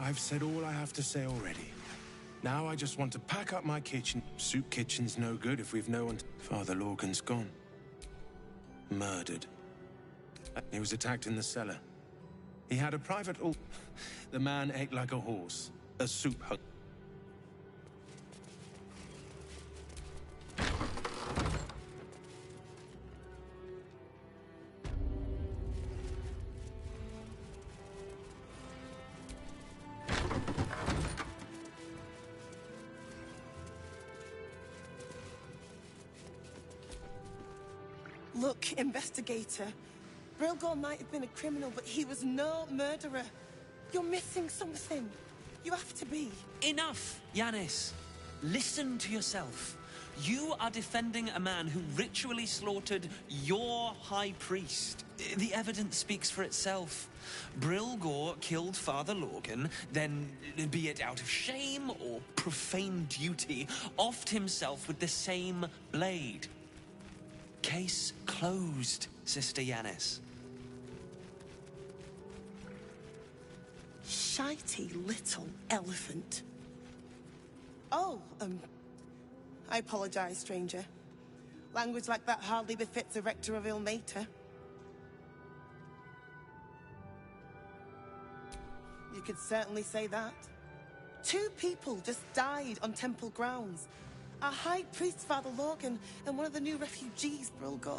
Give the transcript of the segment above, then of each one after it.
I've said all I have to say already. Now I just want to pack up my kitchen. Soup kitchen's no good if we've no one. Father Lorgan's gone. Murdered. He was attacked in the cellar. He had a private. The man ate like a horse. A soup hut. Look, investigator. Brilgor might have been a criminal, but he was no murderer. You're missing something. You have to be. Enough, Yanis. Listen to yourself. You are defending a man who ritually slaughtered your high priest. The evidence speaks for itself. Brilgor killed Father Lorgan, then, be it out of shame or profane duty, offed himself with the same blade. Case closed, Sister Yanis. Shitey little elephant. Oh, I apologize, stranger. Language like that hardly befits a rector of Ilmater. You could certainly say that. 2 people just died on temple grounds. Our high priest, Father Lorgan, and one of the new refugees, Brilgor.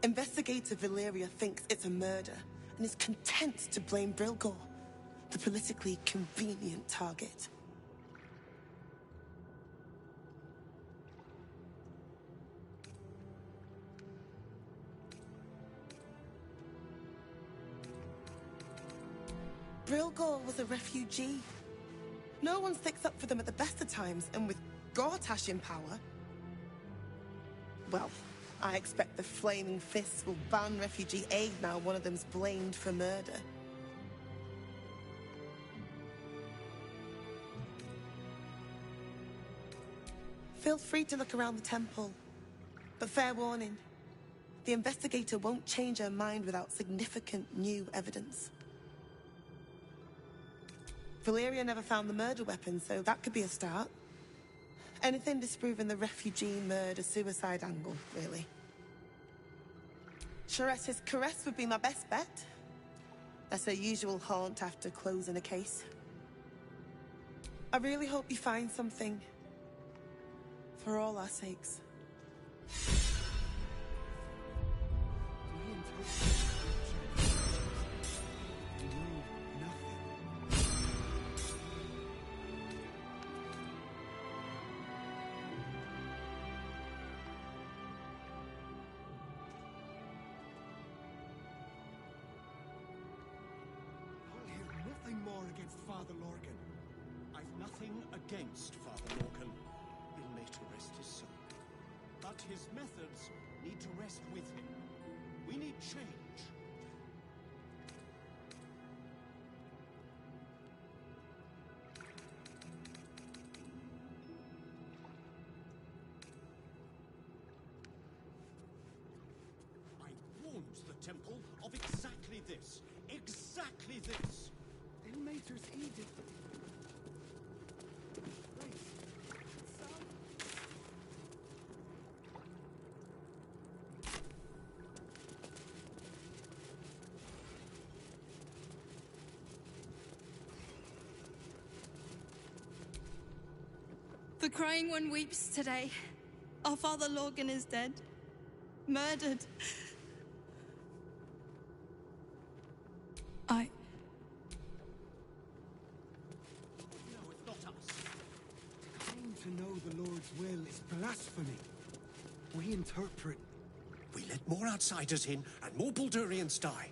Investigator Valeria thinks it's a murder, and is content to blame Brilgor, the politically convenient target. Brilgor was a refugee. No one sticks up for them at the best of times, and with Gortash in power, well, I expect the Flaming Fists will ban refugee aid now one of them's blamed for murder. Feel free to look around the temple, but fair warning, the investigator won't change her mind without significant new evidence. Valeria never found the murder weapon, so that could be a start. Anything disproving the refugee murder-suicide angle, really. Chares's caress would be my best bet. That's her usual haunt after closing a case. I really hope you find something. For all our sakes. Father Lorgan. I've nothing against Father Lorgan. He'll later rest his soul. But his methods need to rest with him. We need change. I warned the temple of exactly this. Exactly this. Ilmater's edict. The Crying One weeps today. Our Father Lorgan is dead. Murdered. To know the Lord's will is blasphemy. We interpret. We let more outsiders in and more Baldurians die.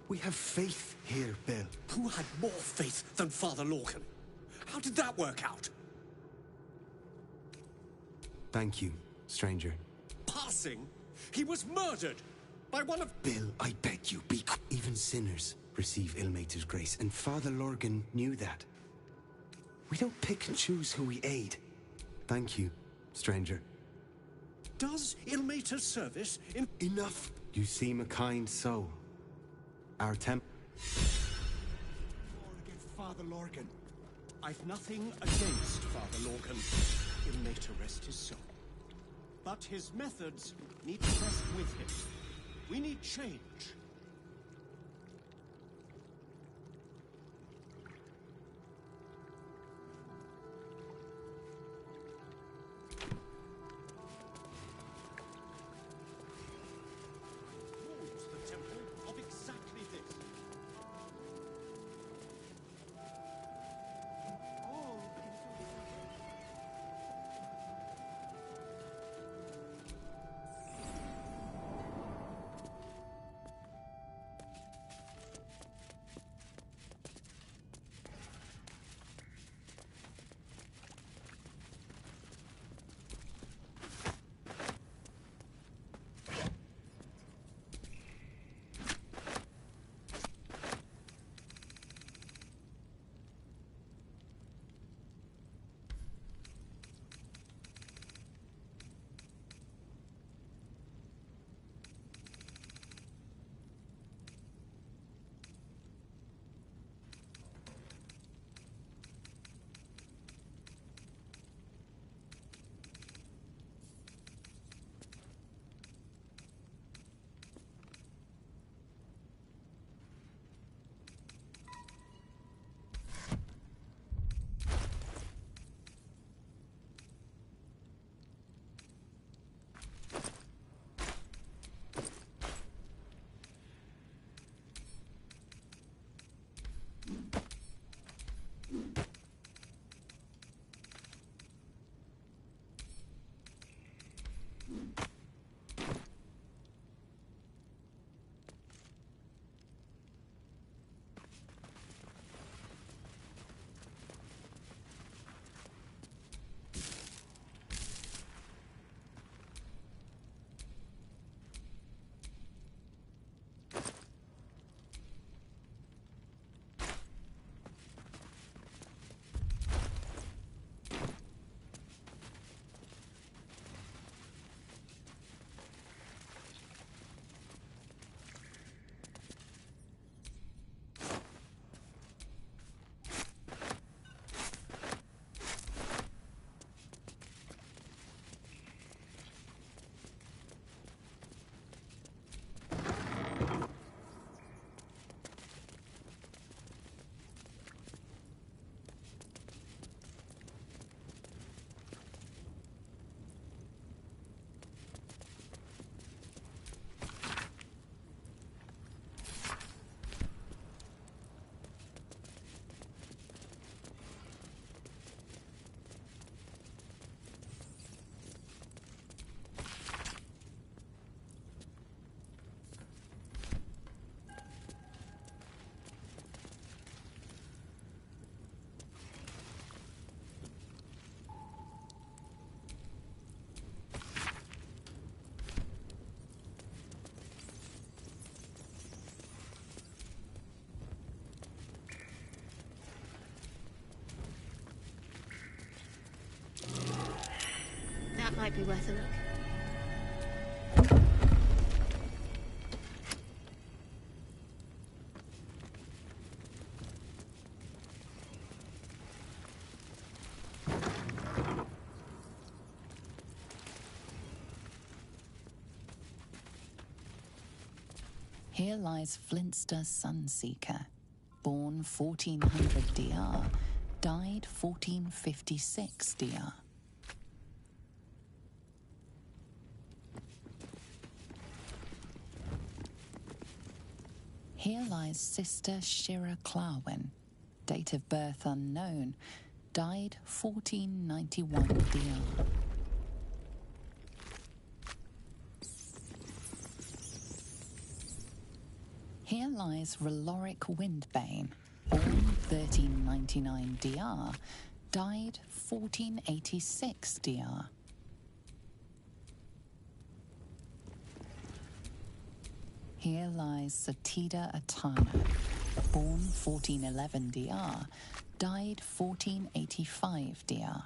We have faith here, Bill. Who had more faith than Father Lorgan? How did that work out? Thank you, stranger. Passing? He was murdered by one of... Bill, I beg you, even sinners receive Ilmater's grace, and Father Lorgan knew that. We don't pick and choose who we aid. Thank you, stranger. Does Ilmater's service in... Enough! You seem a kind soul. Our temp... Father Lorgan. I've nothing against Father Lorgan. He'll later rest his soul. But his methods need to rest with him. We need change. Warns the temple of exactly this. That might be worth a look. Here lies Flintster Sunseeker, born 1400 DR, died 1456 DR. Here lies Sister Shira Clarwin, date of birth unknown, died 1491 DR. Here lies Reloric Windbane, born 1399 DR, died 1486 DR. Here lies Satida Atano, born 1411 DR, died 1485 DR.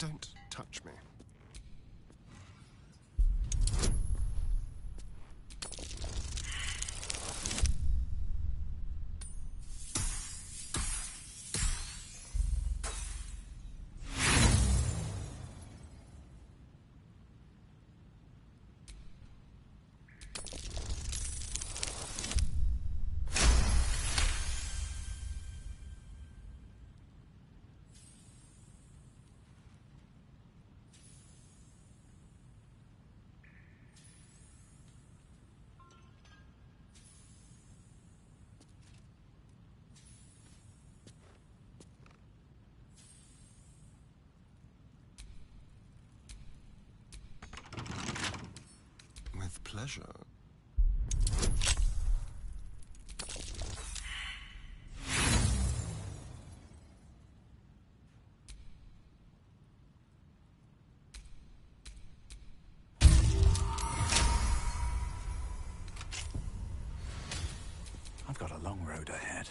Don't touch me. With pleasure. I've got a long road ahead.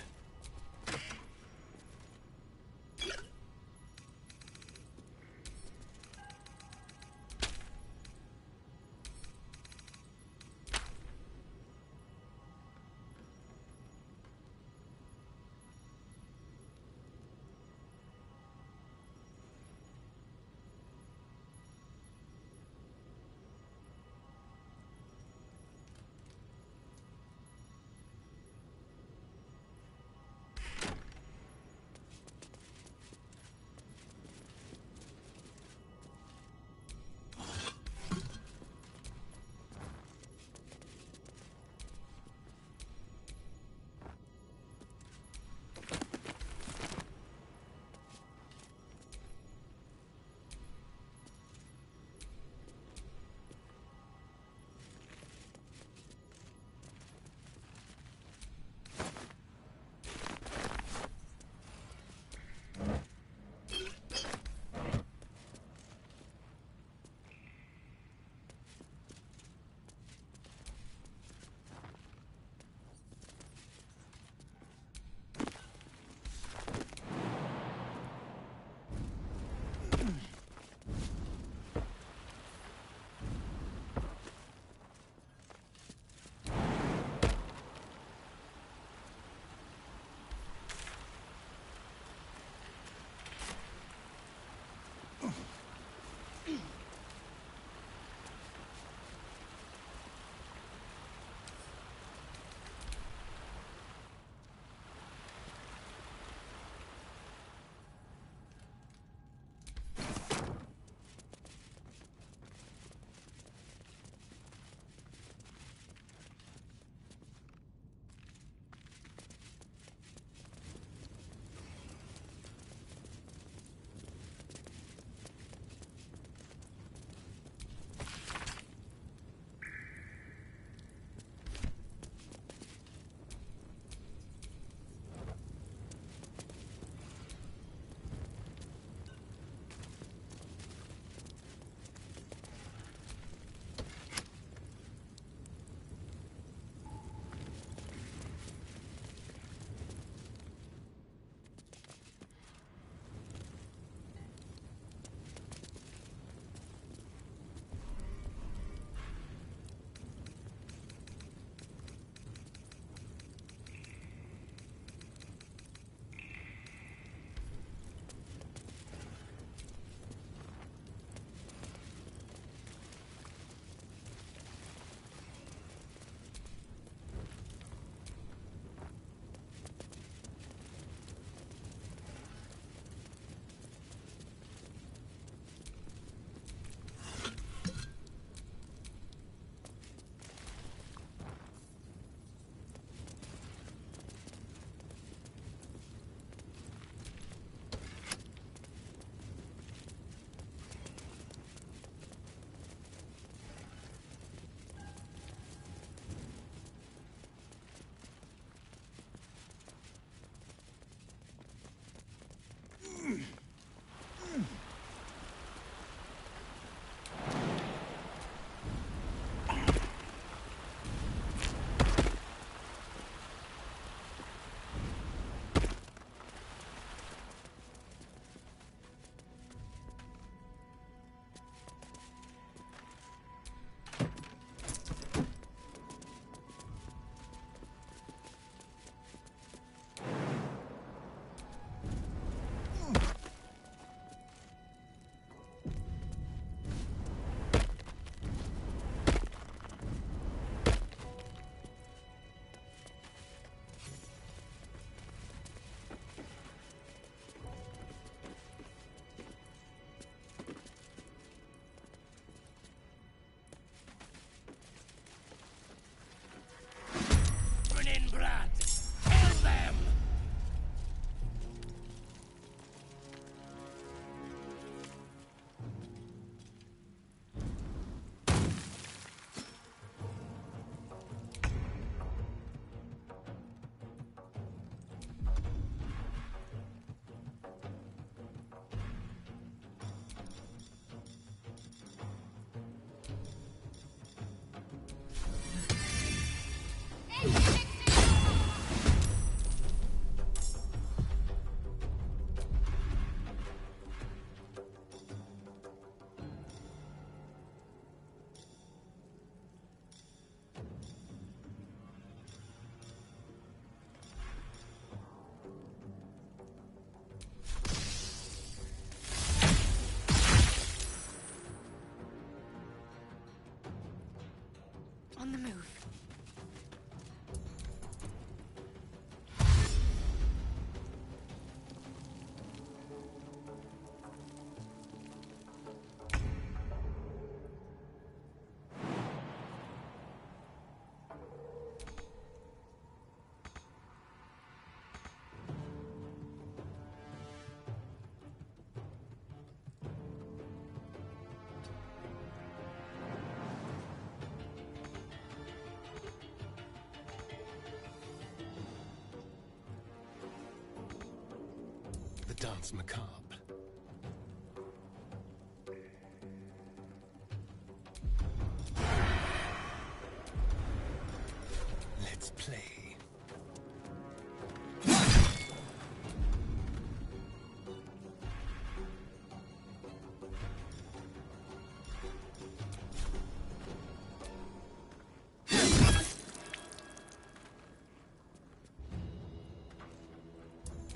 dance macabre. Let's play.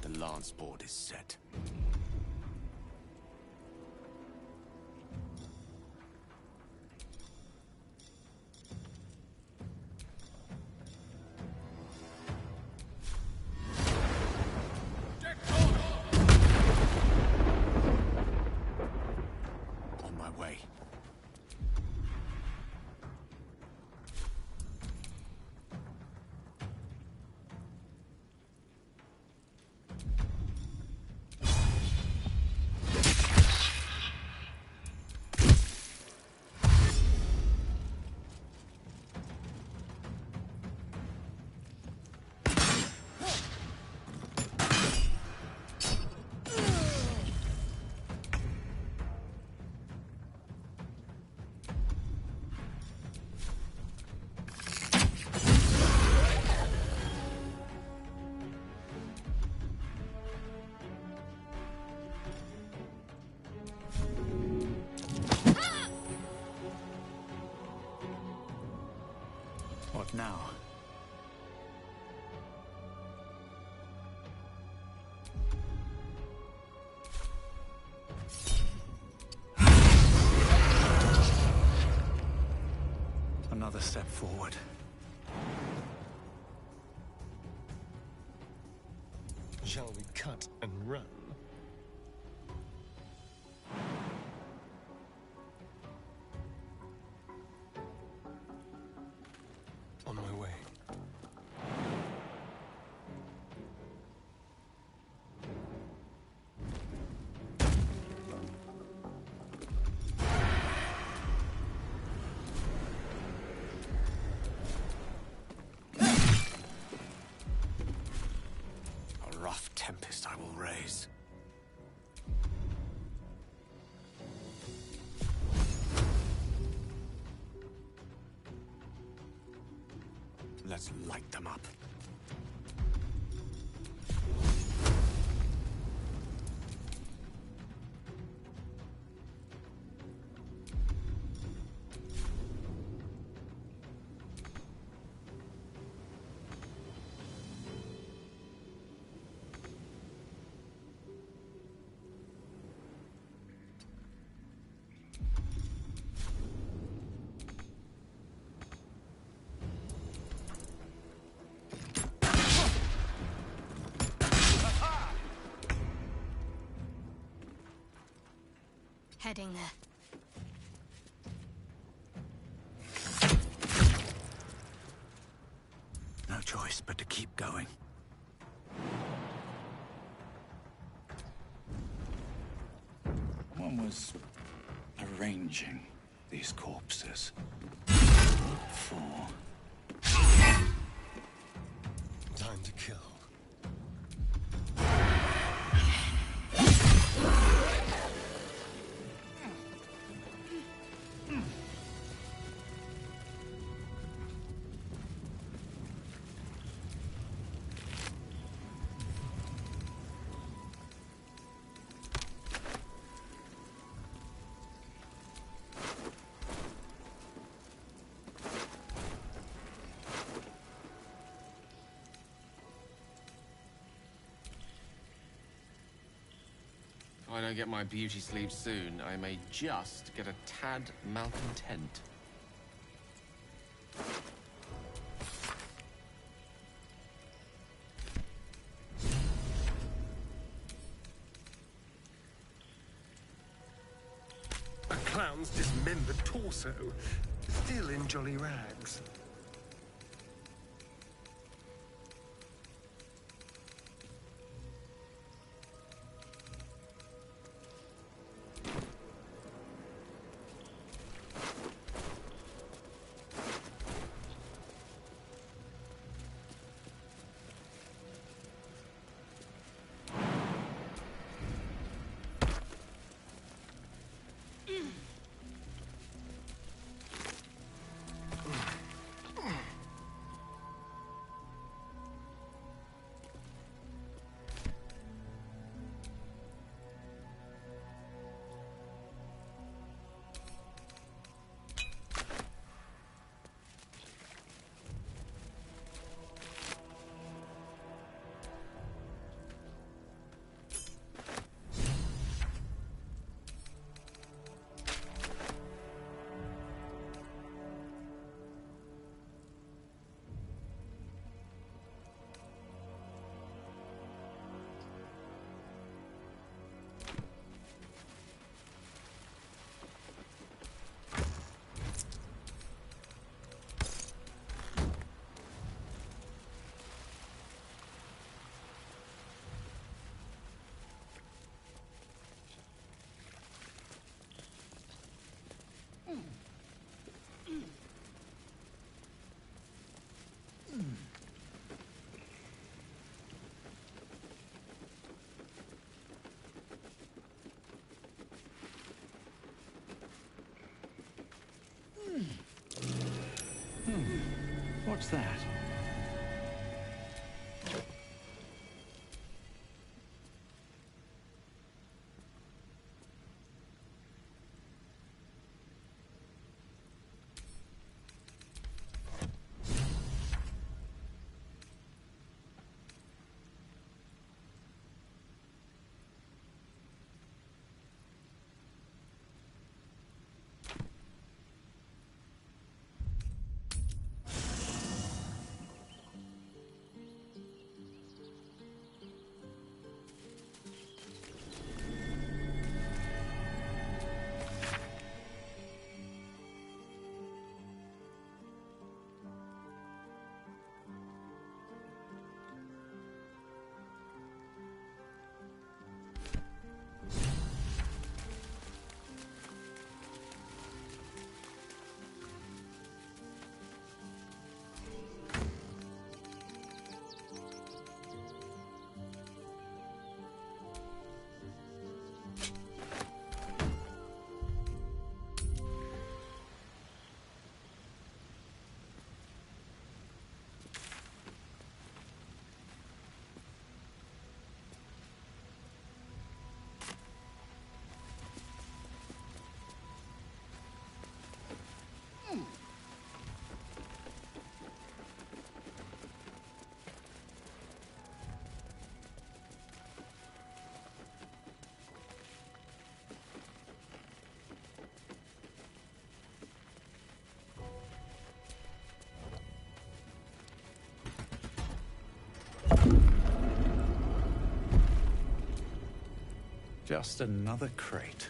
The lance board is set. On my way. What now? Another step forward. Shall we cut and run? On my way. A rough tempest I will raise. Let's light them up. Heading there. No choice but to keep going. One was arranging these corpses for Time to kill. If I don't get my beauty sleep soon, I may just get a tad malcontent. A clown's dismembered torso, still in jolly rags. What's that? Just another crate.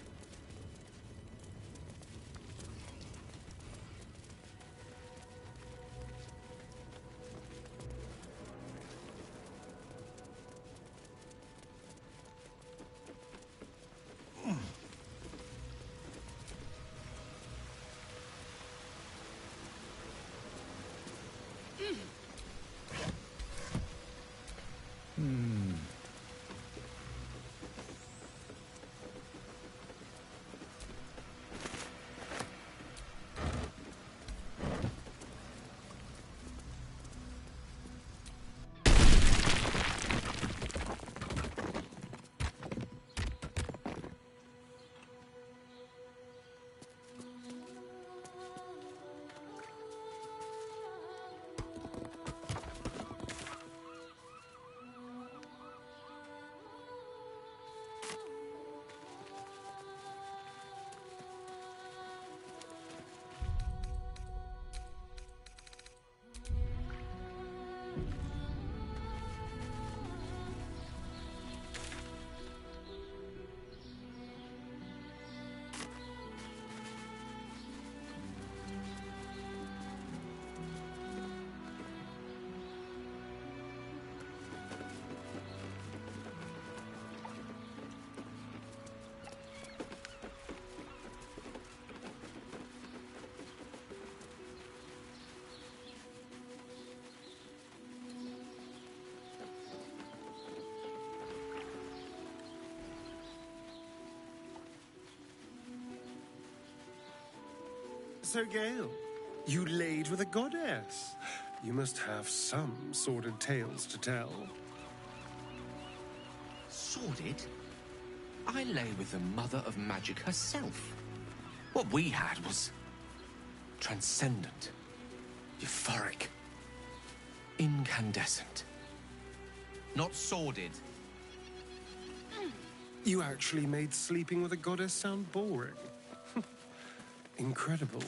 So, Gale, you laid with a goddess. You must have some sordid tales to tell. Sordid? I lay with the mother of magic herself. What we had was transcendent, euphoric, incandescent. Not sordid. You actually made sleeping with a goddess sound boring. Incredible.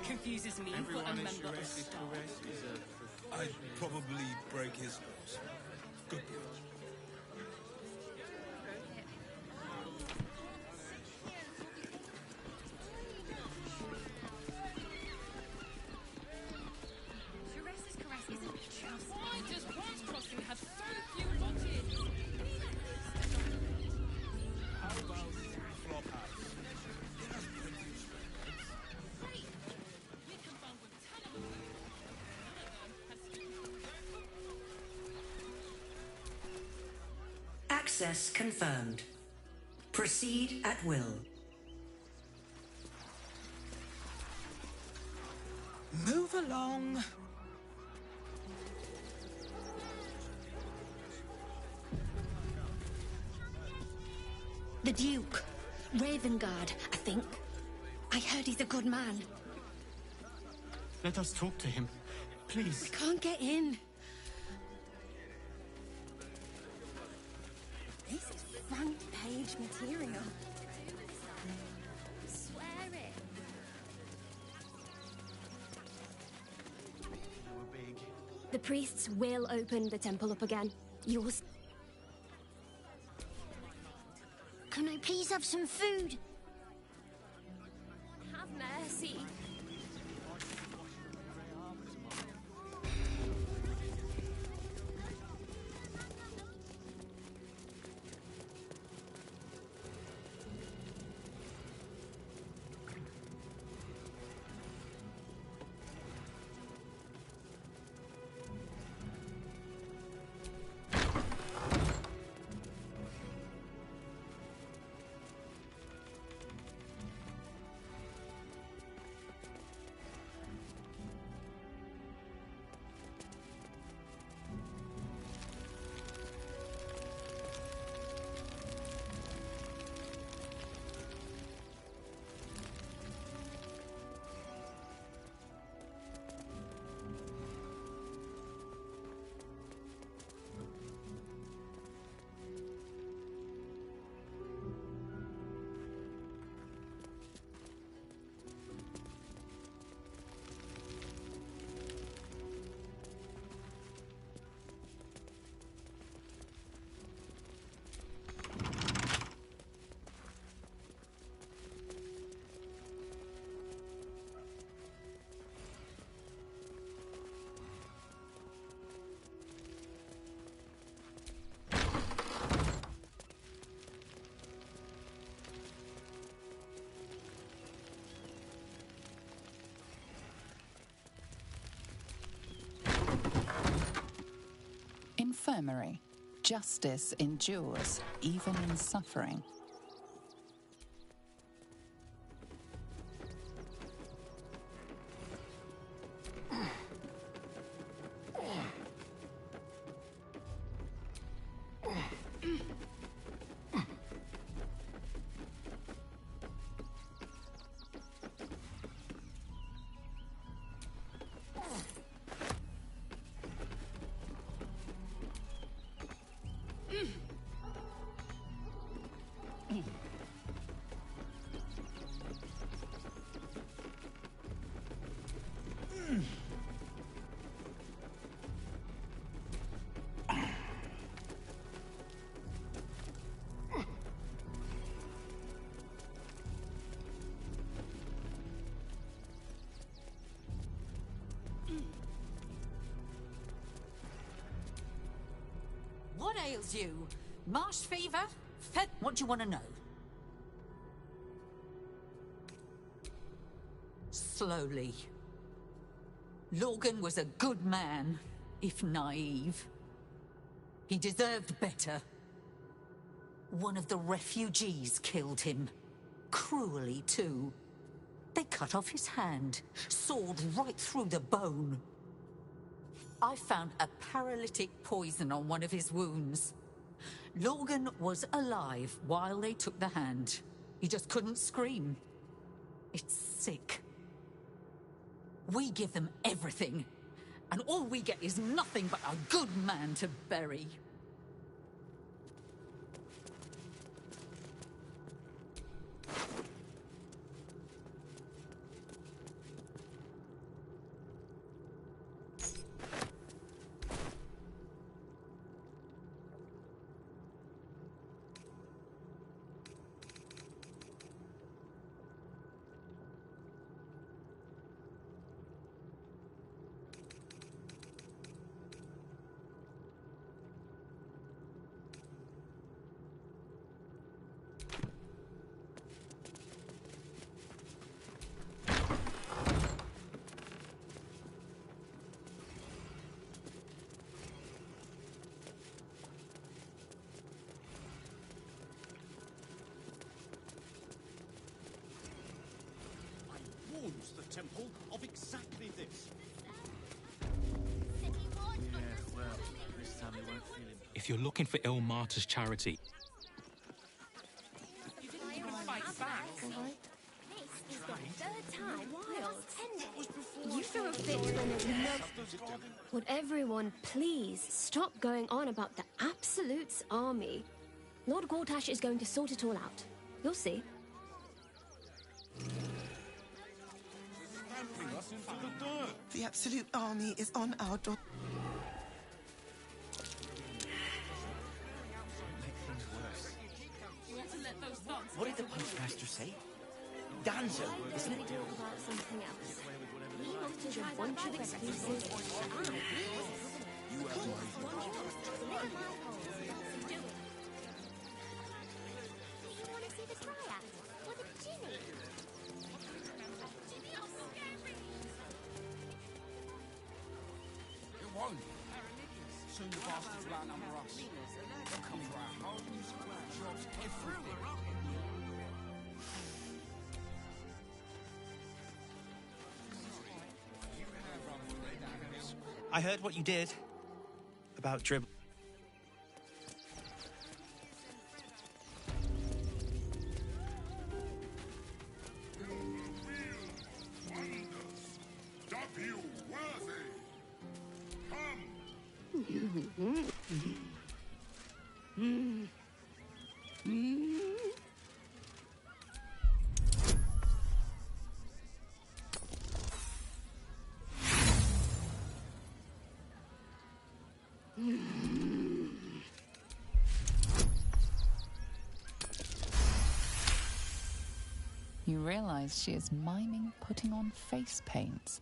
Confuses me for a member of staff. I'd probably break his nose. Good boy. Teresa's caress isn't just... Why does Bronze Crossing have so few lodges? How about Flophouse? It has plenty of spare beds. Great! We confirmed with 10 of them. None of them has... Access confirmed. Proceed at will. Move along. The Duke. Ravengard, I think. I heard he's a good man. Let us talk to him, please. We can't get in. This is front page material. Swear it. The priests will open the temple up again. Yours. Can I please have some food? Have mercy. Infirmary. Justice endures, even in suffering. What ails you? Marsh fever? What do you want to know? Slowly. Lorgan was a good man, if naive. He deserved better. One of the refugees killed him. Cruelly, too. They cut off his hand, sawed right through the bone. I found a paralytic poison on one of his wounds. Lorgan was alive while they took the hand. He just couldn't scream. It's sick. We give them everything, and all we get is nothing but a good man to bury. warns the temple of exactly this. If you're looking for Ilmater's charity, You didn't even fight back. This is the third time you threw a fit when there's no... Would everyone please stop going on about the Absolute's army? Lord Gortash is going to sort it all out. You'll see. The Absolute army is on our door. What did the postmaster say? Danzo, isn't it? Talk about something else. We have to try one to rescue It won't. Soon the bastards will outnumber us. They'll come for our homes, jobs, everything. I heard what you did about dribble. W worthy. You realize she is miming putting on face paint.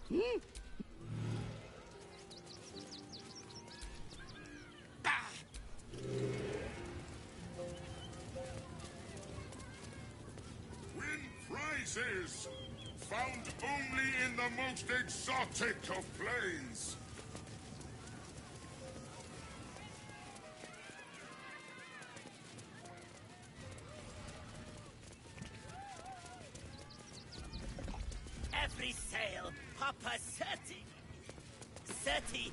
Win prizes! Found only in the most exotic of planes! Every sail, Papa 30. 30.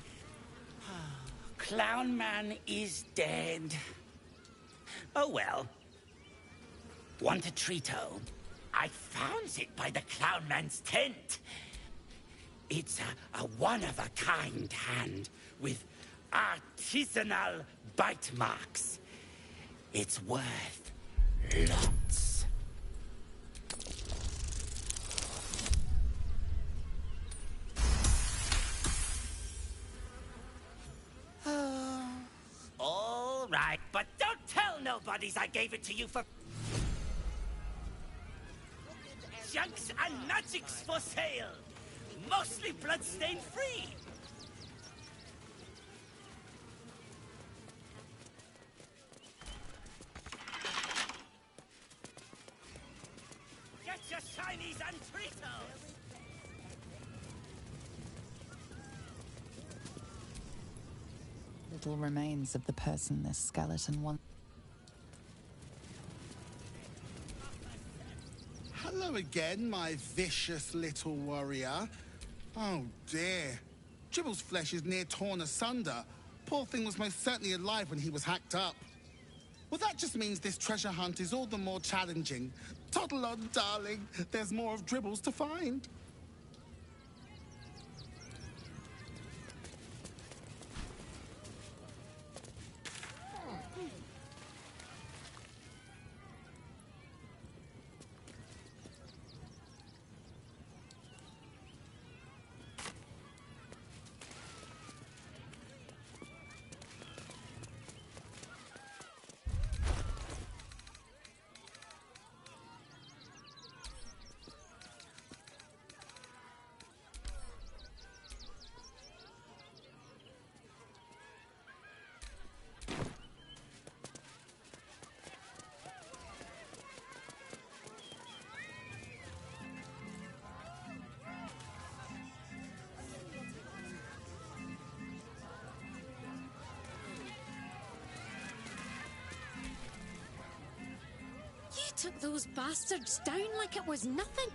Clown Man is dead. Oh well. Want a treato? I found it by the Clown Man's tent. It's a one-of-a-kind hand with artisanal bite marks. It's worth lots. All right, but don't tell nobodies I gave it to you for... Junks and magics for sale. Mostly bloodstain free. Get your shinies and Tritos. Little remains of the person this skeleton once. Hello again, my vicious little warrior. Oh dear. Dribble's flesh is near torn asunder. Poor thing was most certainly alive when he was hacked up. Well, that just means this treasure hunt is all the more challenging. Toddle on, darling. There's more of Dribbles to find. took those bastards down like it was nothing.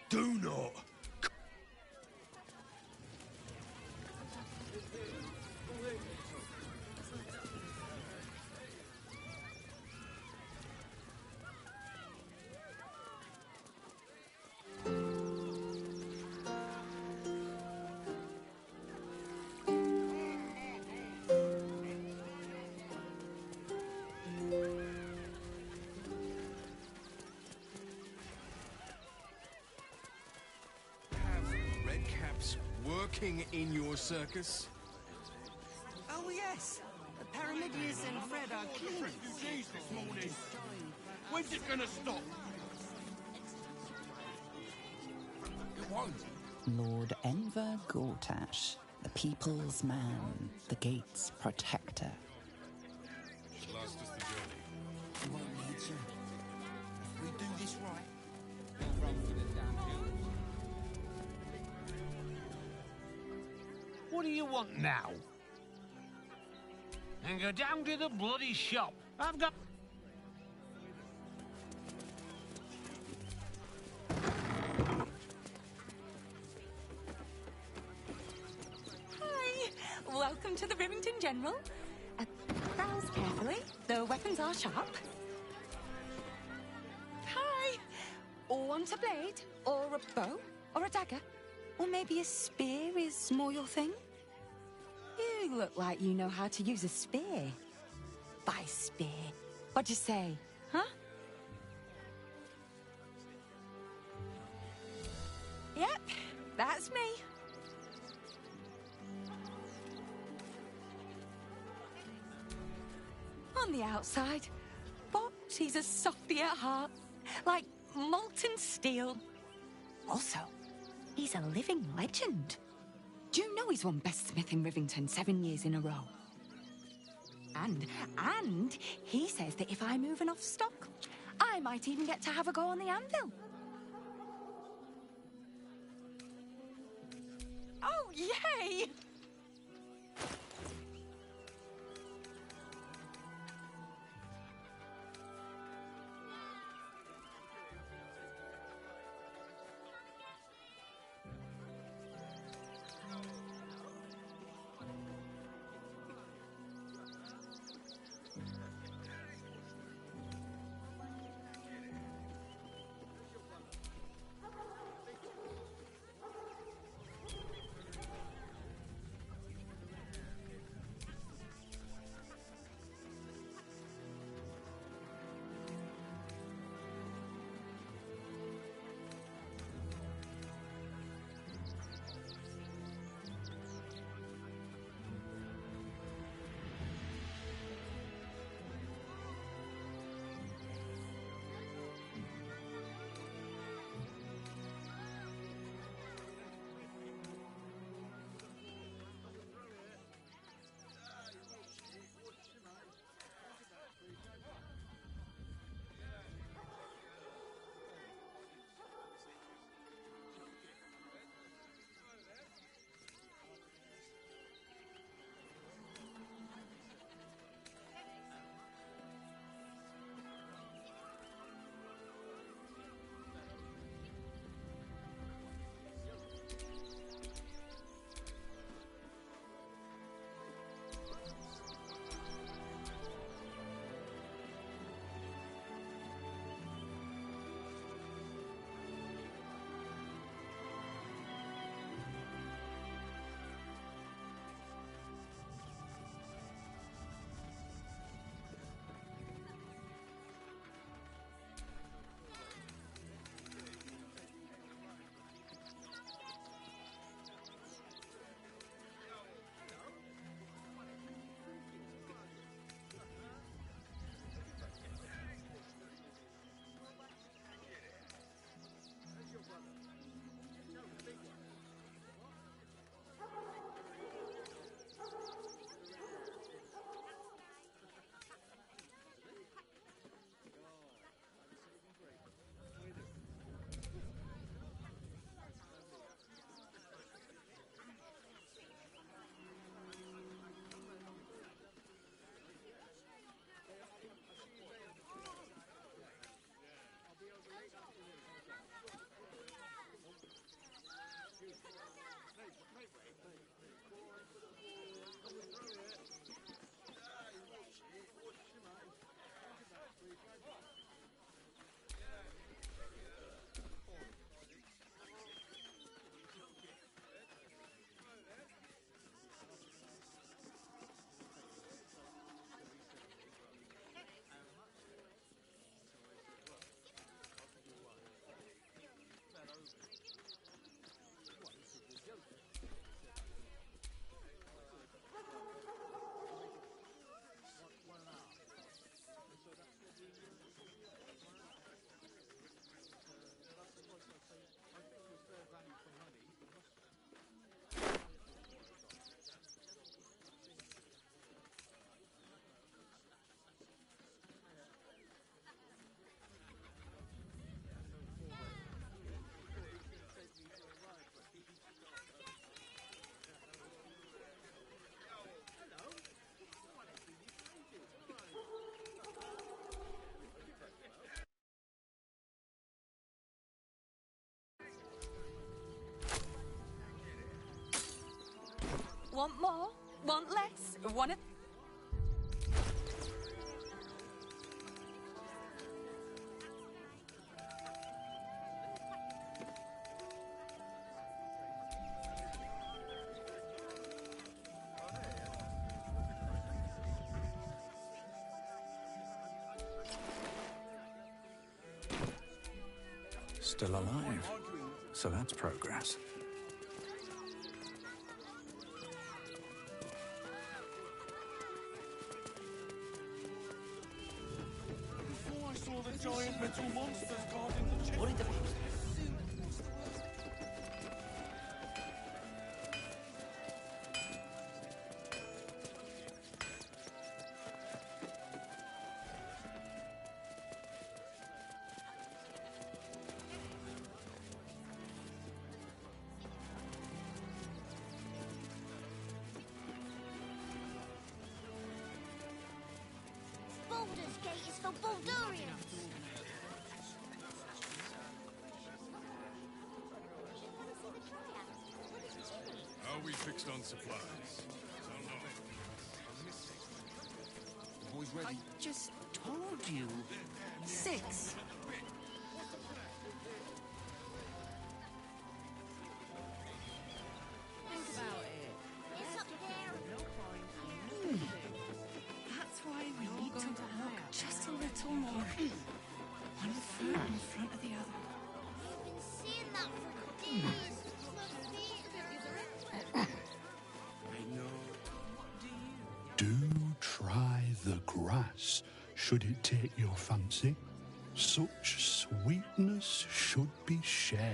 Do not. Working in your circus? Oh, yes. The Paramidias and Fred are cleaners. Refugees this morning. When's it gonna stop? It won't. Lord Enver Gortash, the people's man, the gate's protector. Last is the journey. You won't need to. If we do this right, we'll run for the damn hills. What do you want now? And go down to the bloody shop. I've got... Hi! Welcome to the Rivington General. Browse carefully. The weapons are sharp. Hi! Want a blade? Or a bow? Or a dagger? Or maybe a spear is more your thing? You look like you know how to use a spear. By spear. What'd you say, huh? Yep, that's me. On the outside, but he's a softy at heart, like molten steel. Also, he's a living legend. Do you know he's won Best Smith in Rivington 7 years in a row? And he says that if I move enough stock, I might even get to have a go on the anvil. Oh, yay! One of... Still alive. So that's progress. Before I saw the giant metal monsters guarding the chest. What did the... Baldur's Gate is for Baldurians. How are we fixed on supplies? The boys ready? I just told you. 6. Think about it. It's up there. That's why we need to walk just a little more. One foot in front of the other. I've been seeing that for days. Do try the grass, should it take your fancy. Such sweetness should be shared.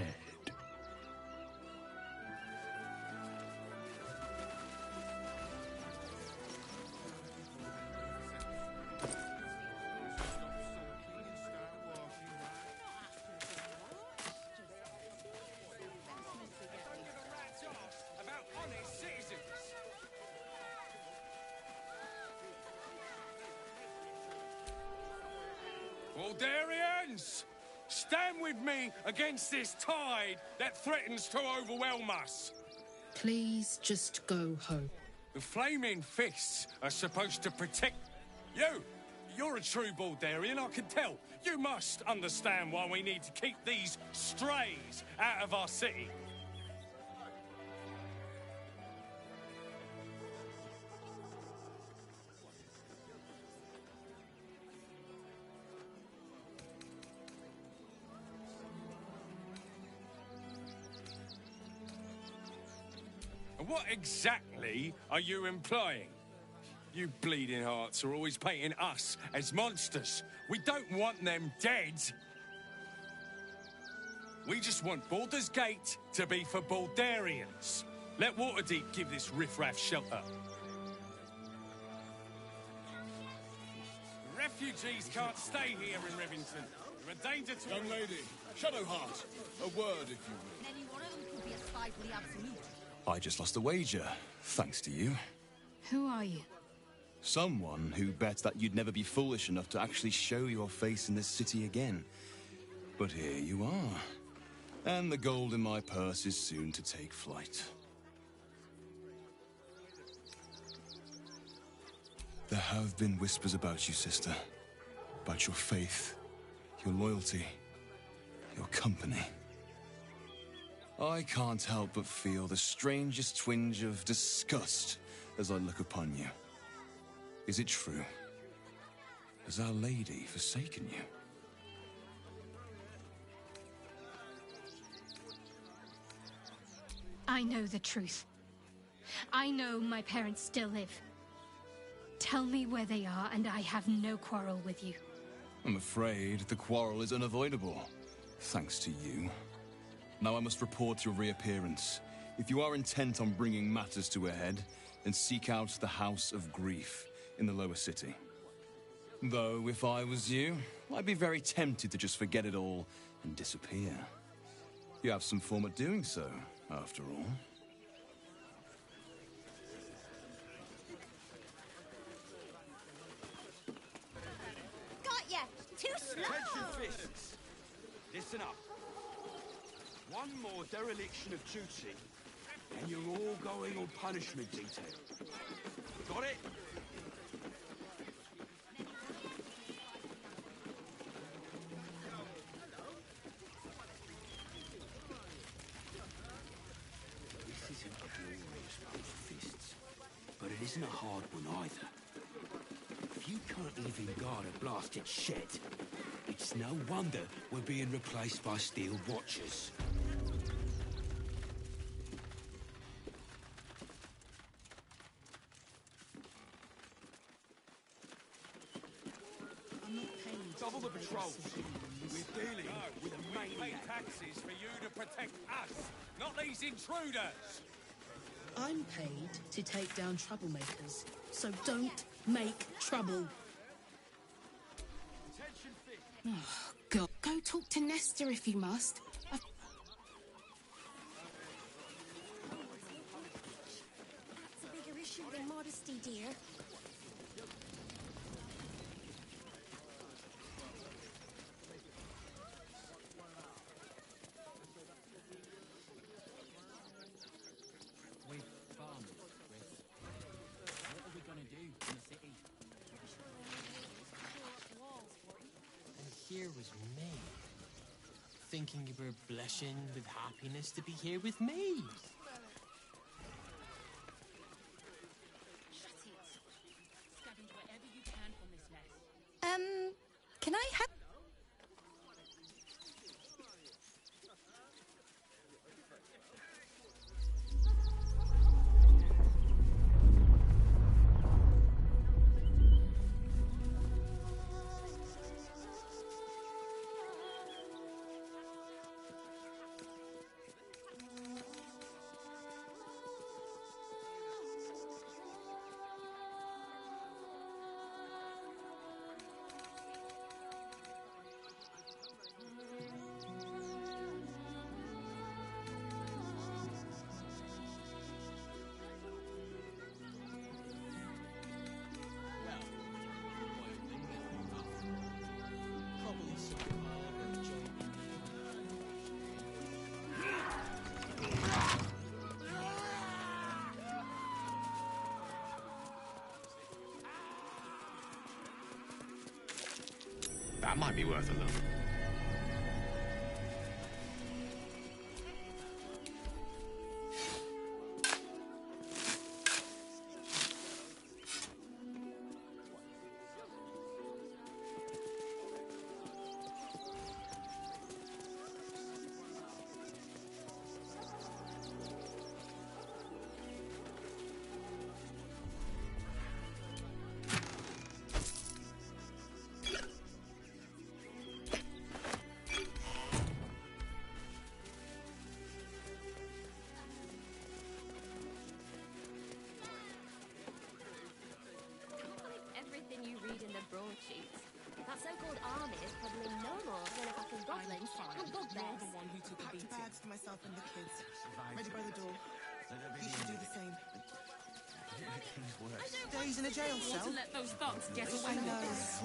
About honest citizens. Baldurians! Stand with me against this tide that threatens to overwhelm us. Please just go home. The flaming fists are supposed to protect you. You're a true Baldurian, I can tell. You must understand why we need to keep these strays out of our city. And what exactly are you implying? You bleeding hearts are always painting us as monsters. We don't want them dead. We just want Baldur's Gate to be for Baldurians. Let Waterdeep give this riffraff shelter. Refugees can't stay here in Rivington. You're a danger to... Young lady, Shadowheart, a word if you will. Any one of them could be a spy for the Absolute. I just lost a wager, thanks to you. Who are you? Someone who bet that you'd never be foolish enough to actually show your face in this city again. But here you are. And the gold in my purse is soon to take flight. There have been whispers about you, sister. About your faith, your loyalty, your company. I can't help but feel the strangest twinge of disgust as I look upon you. Is it true? Has Our Lady forsaken you? I know the truth. I know my parents still live. Tell me where they are, and I have no quarrel with you. I'm afraid the quarrel is unavoidable, thanks to you. Now I must report your reappearance. If you are intent on bringing matters to a head, then seek out the House of Grief in the lower city. Though, if I was you, I'd be very tempted to just forget it all and disappear. You have some form of doing so, after all. Got ya! Too slow! Attention, fists! Listen up. One more dereliction of duty, and you're all going on punishment detail. Got it? This isn't a glorious post-fists, but it isn't a hard one either. If you can't even guard a blasted shed, it's no wonder we're being replaced by steel watchers. Double the patrols. We're dealing with a We pay maniac. taxes for you to protect us, not these intruders. I'm paid to take down troublemakers, so don't make trouble. Oh, God. Go talk to Nesta if you must. That's a bigger issue than modesty, dear. We've farmed, Chris. What are we gonna do in the city? And here was me, thinking you were blushing with happiness to be here with me. Scavenge wherever you can from this mess. Can I have... That might be worth a look. Everything you read in the broadsheets. That so-called army is probably no more than a pack of goblins and bugbears. Packed bags for myself and the kids. Ready by the door. You should do the same. Days in a jail Want cell? to let those thugs get away I with know. this?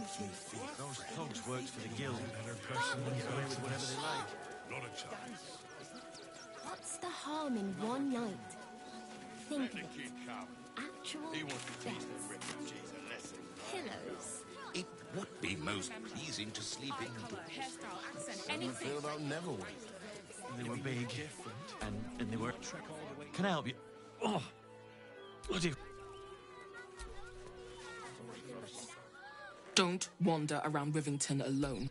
Those thugs worked for the guild. Better person than get away with whatever they like. Not a chance. What's the harm in one night? Think of it. Actual beds. Pillows. It would be most pleasing to sleep Eye in. colour, hairstyle, accent, How do you anything. feel about Neverwhere? They were big, and they were... Can I help you? Oh! Bloody... Don't wander around Rivington alone.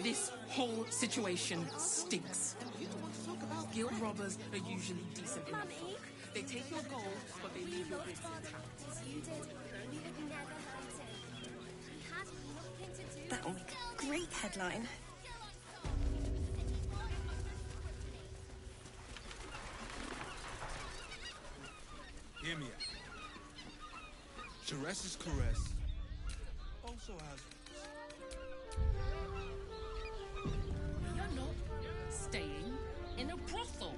This whole situation stinks. Guild robbers are usually decent enough. They take your gold, but they leave your goods intact. That'll make a great headline. Hear me out. Teresa's caress also has... You're not staying in a brothel.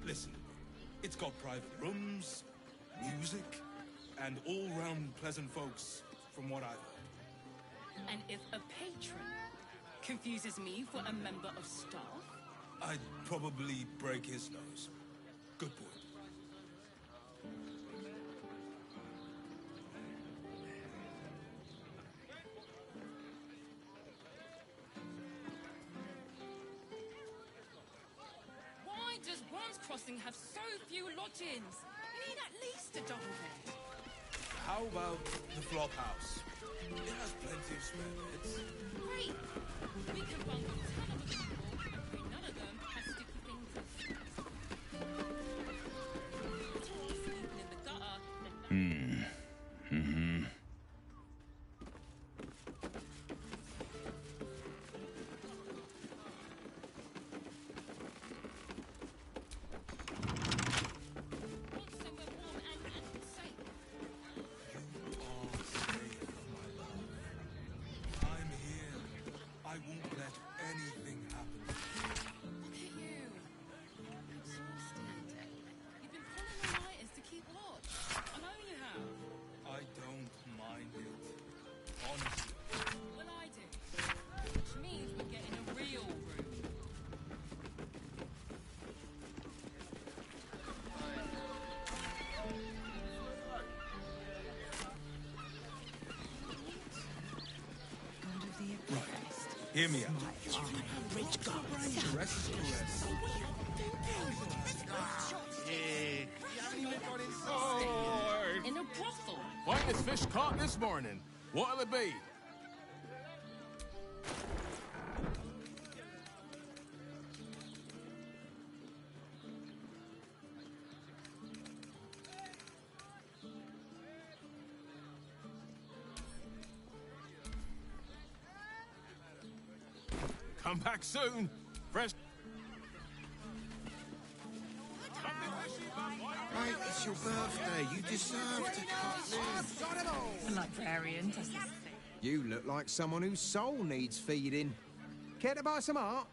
Listen, it's got private rooms, music, and all-round pleasant folks, from what I've heard. And if a patron confuses me for a member of staff, I'd probably break his nose. Good point. Crossing have so few lodgings. You need at least a double bed. How about the flop house? It has plenty of spare beds. Great. We can bunk with 10 other people, and pray none of them have sticky things as sleeping in the gutter. I'm here. I won't let anything happen. Look at you. Exhausted. You've been pulling all-nighters to keep watch. I know you have. I don't mind it. Honestly. Well, I do. Which means we're getting a real room. Hear me out. In a brothel. Finest fish caught this morning. What'll it be? Come back soon. Fresh. Right, it's your birthday. You deserve to cut A librarian does this thing. You look like someone whose soul needs feeding. Care to buy some art?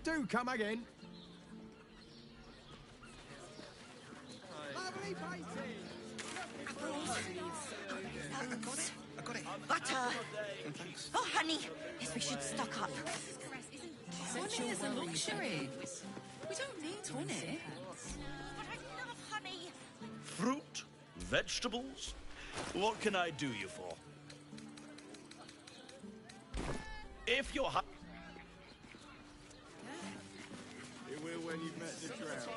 Do come again. Lovely painting. I got it. Butter! Oh, honey! Yes, we should stock up. Honey is a luxury. We don't need honey. But I love honey! Fruit? Vegetables? What can I do you for? If you're It will when you've met the drought.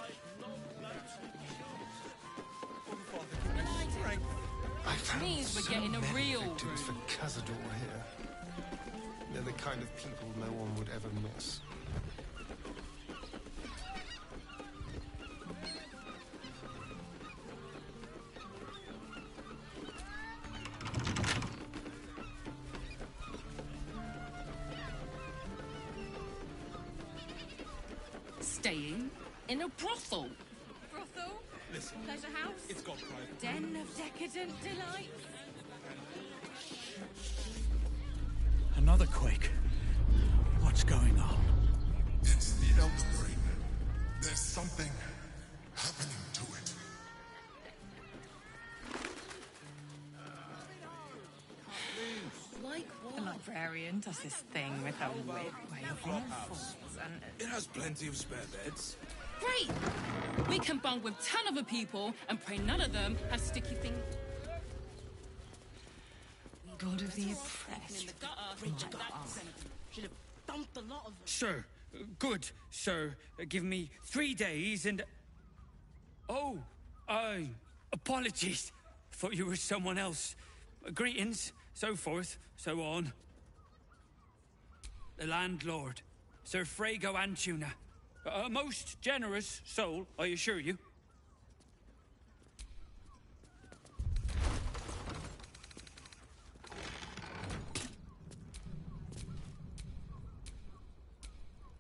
I found means we're getting a real room. For Cazador here. They're the kind of people no one would ever miss. Staying in a brothel. Brothel? Listen. Pleasure house? It's got private. Den of decadent delight? Another quake. What's going on? It's the Elder Brain. There's something happening to it. Like what? The librarian does this thing with her weird way of forms and It has plenty of spare beds. Great! We can bunk with 10 other people and pray none of them have sticky things. God of the oppressed. Should have dumped a lot of them. Sir, good, sir. Give me 3 days and... Oh, apologies. Thought you were someone else. Greetings, so forth, so on. The landlord, Sir Frago Antuna. A most generous soul, I assure you.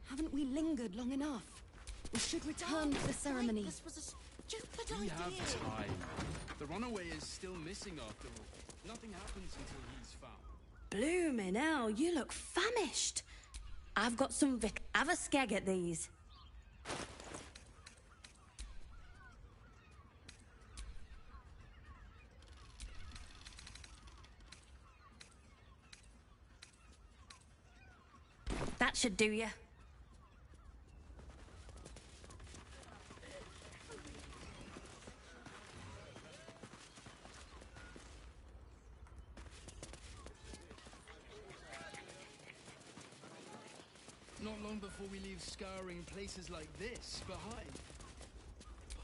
Haven't we lingered long enough? We should return to the ceremony. This was a stupid We idea. have time. The runaway is still missing after all. Nothing happens until he's found. Bloomin' hell, you look famished. I've got some Vic. Have a skeg at these. That should do you. long before we leave scouring places like this behind.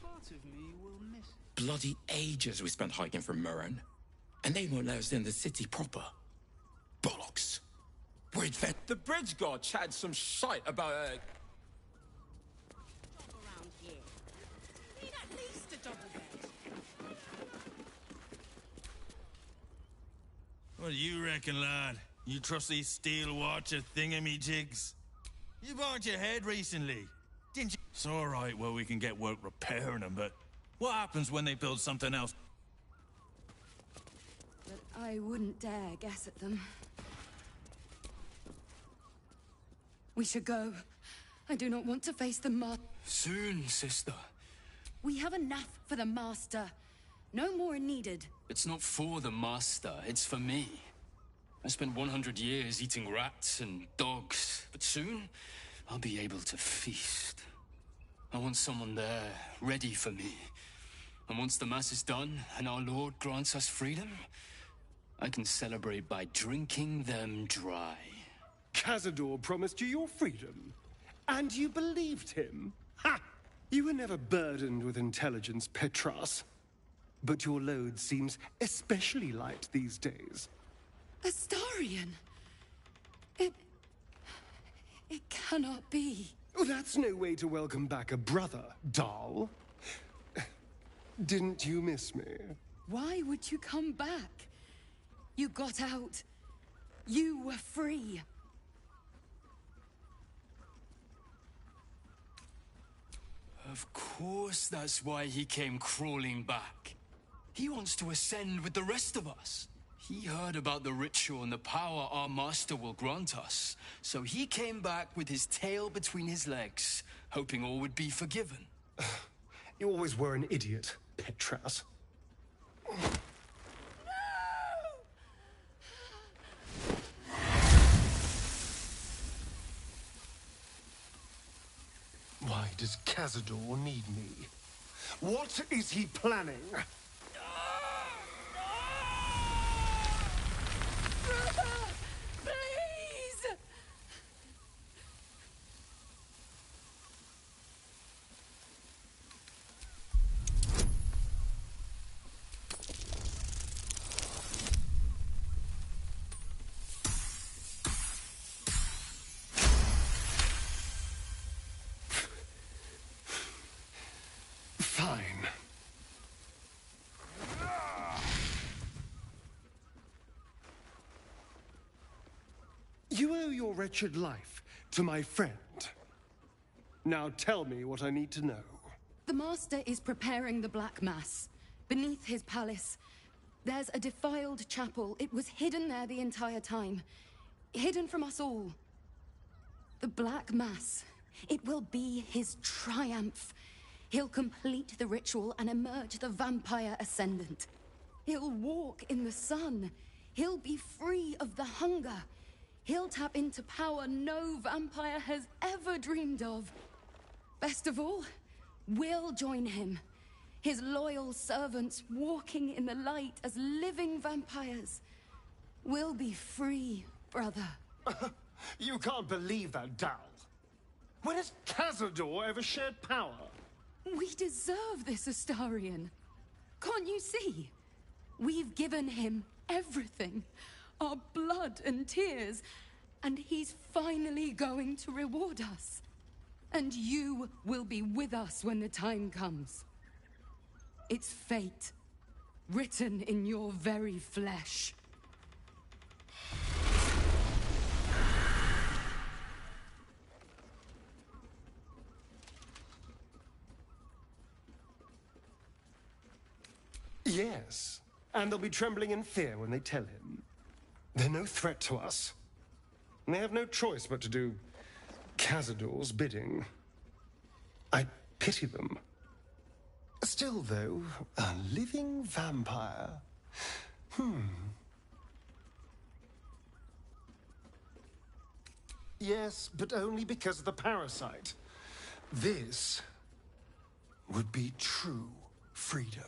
Part of me will miss it. Bloody ages we spent hiking from Murren. And they won't let us in the city proper. Bollocks. We're the bridge god chatted some shite about Around here. Need at least a double bed. What do you reckon, lad? You trust these steel watcher thingamajigs? You bumped your head recently, didn't you? It's all right, well, we can get work repairing them, but what happens when they build something else? But I wouldn't dare guess at them. We should go. I do not want to face the Soon, sister. We have enough for the Master. No more needed. It's not for the Master, it's for me. I spent 100 years eating rats and dogs, but soon I'll be able to feast. I want someone there, ready for me. And once the Mass is done, and our Lord grants us freedom, I can celebrate by drinking them dry. Cazador promised you your freedom, and you believed him? Ha! You were never burdened with intelligence, Petras. But your load seems especially light these days. Astarion! It cannot be. Oh, that's no way to welcome back a brother, doll. Didn't you miss me? Why would you come back? You got out. You were free. Of course that's why he came crawling back. He wants to ascend with the rest of us. He heard about the ritual and the power our master will grant us. So he came back with his tail between his legs, hoping all would be forgiven. You always were an idiot, Petras. Why does Cazador need me? What is he planning? Please! Fine. You owe your wretched life to my friend. Now tell me what I need to know. The Master is preparing the Black Mass. Beneath his palace, there's a defiled chapel. It was hidden there the entire time. Hidden from us all. The Black Mass. It will be his triumph. He'll complete the ritual and emerge the vampire ascendant. He'll walk in the sun. He'll be free of the hunger. He'll tap into power no vampire has ever dreamed of. Best of all, we'll join him. His loyal servants walking in the light as living vampires. We'll be free, brother. You can't believe that, Dal. When has Cazador ever shared power? We deserve this, Astarion. Can't you see? We've given him everything. Our blood and tears. And he's finally going to reward us. And you will be with us when the time comes. It's fate, written in your very flesh. Yes, and they'll be trembling in fear when they tell him. They're no threat to us. And they have no choice but to do Cazador's bidding. I pity them. Still, though, a living vampire. Yes, but only because of the parasite. This would be true freedom.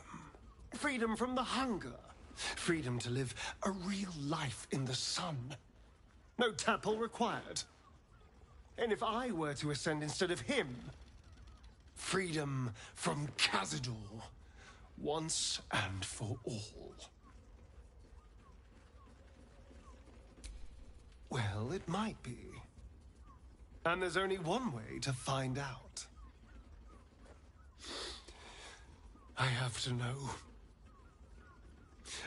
Freedom from the hunger. Freedom to live a real life in the sun. No tapple required. And if I were to ascend instead of him? Freedom from Cazador, once and for all. Well, it might be. And there's only one way to find out. I have to know.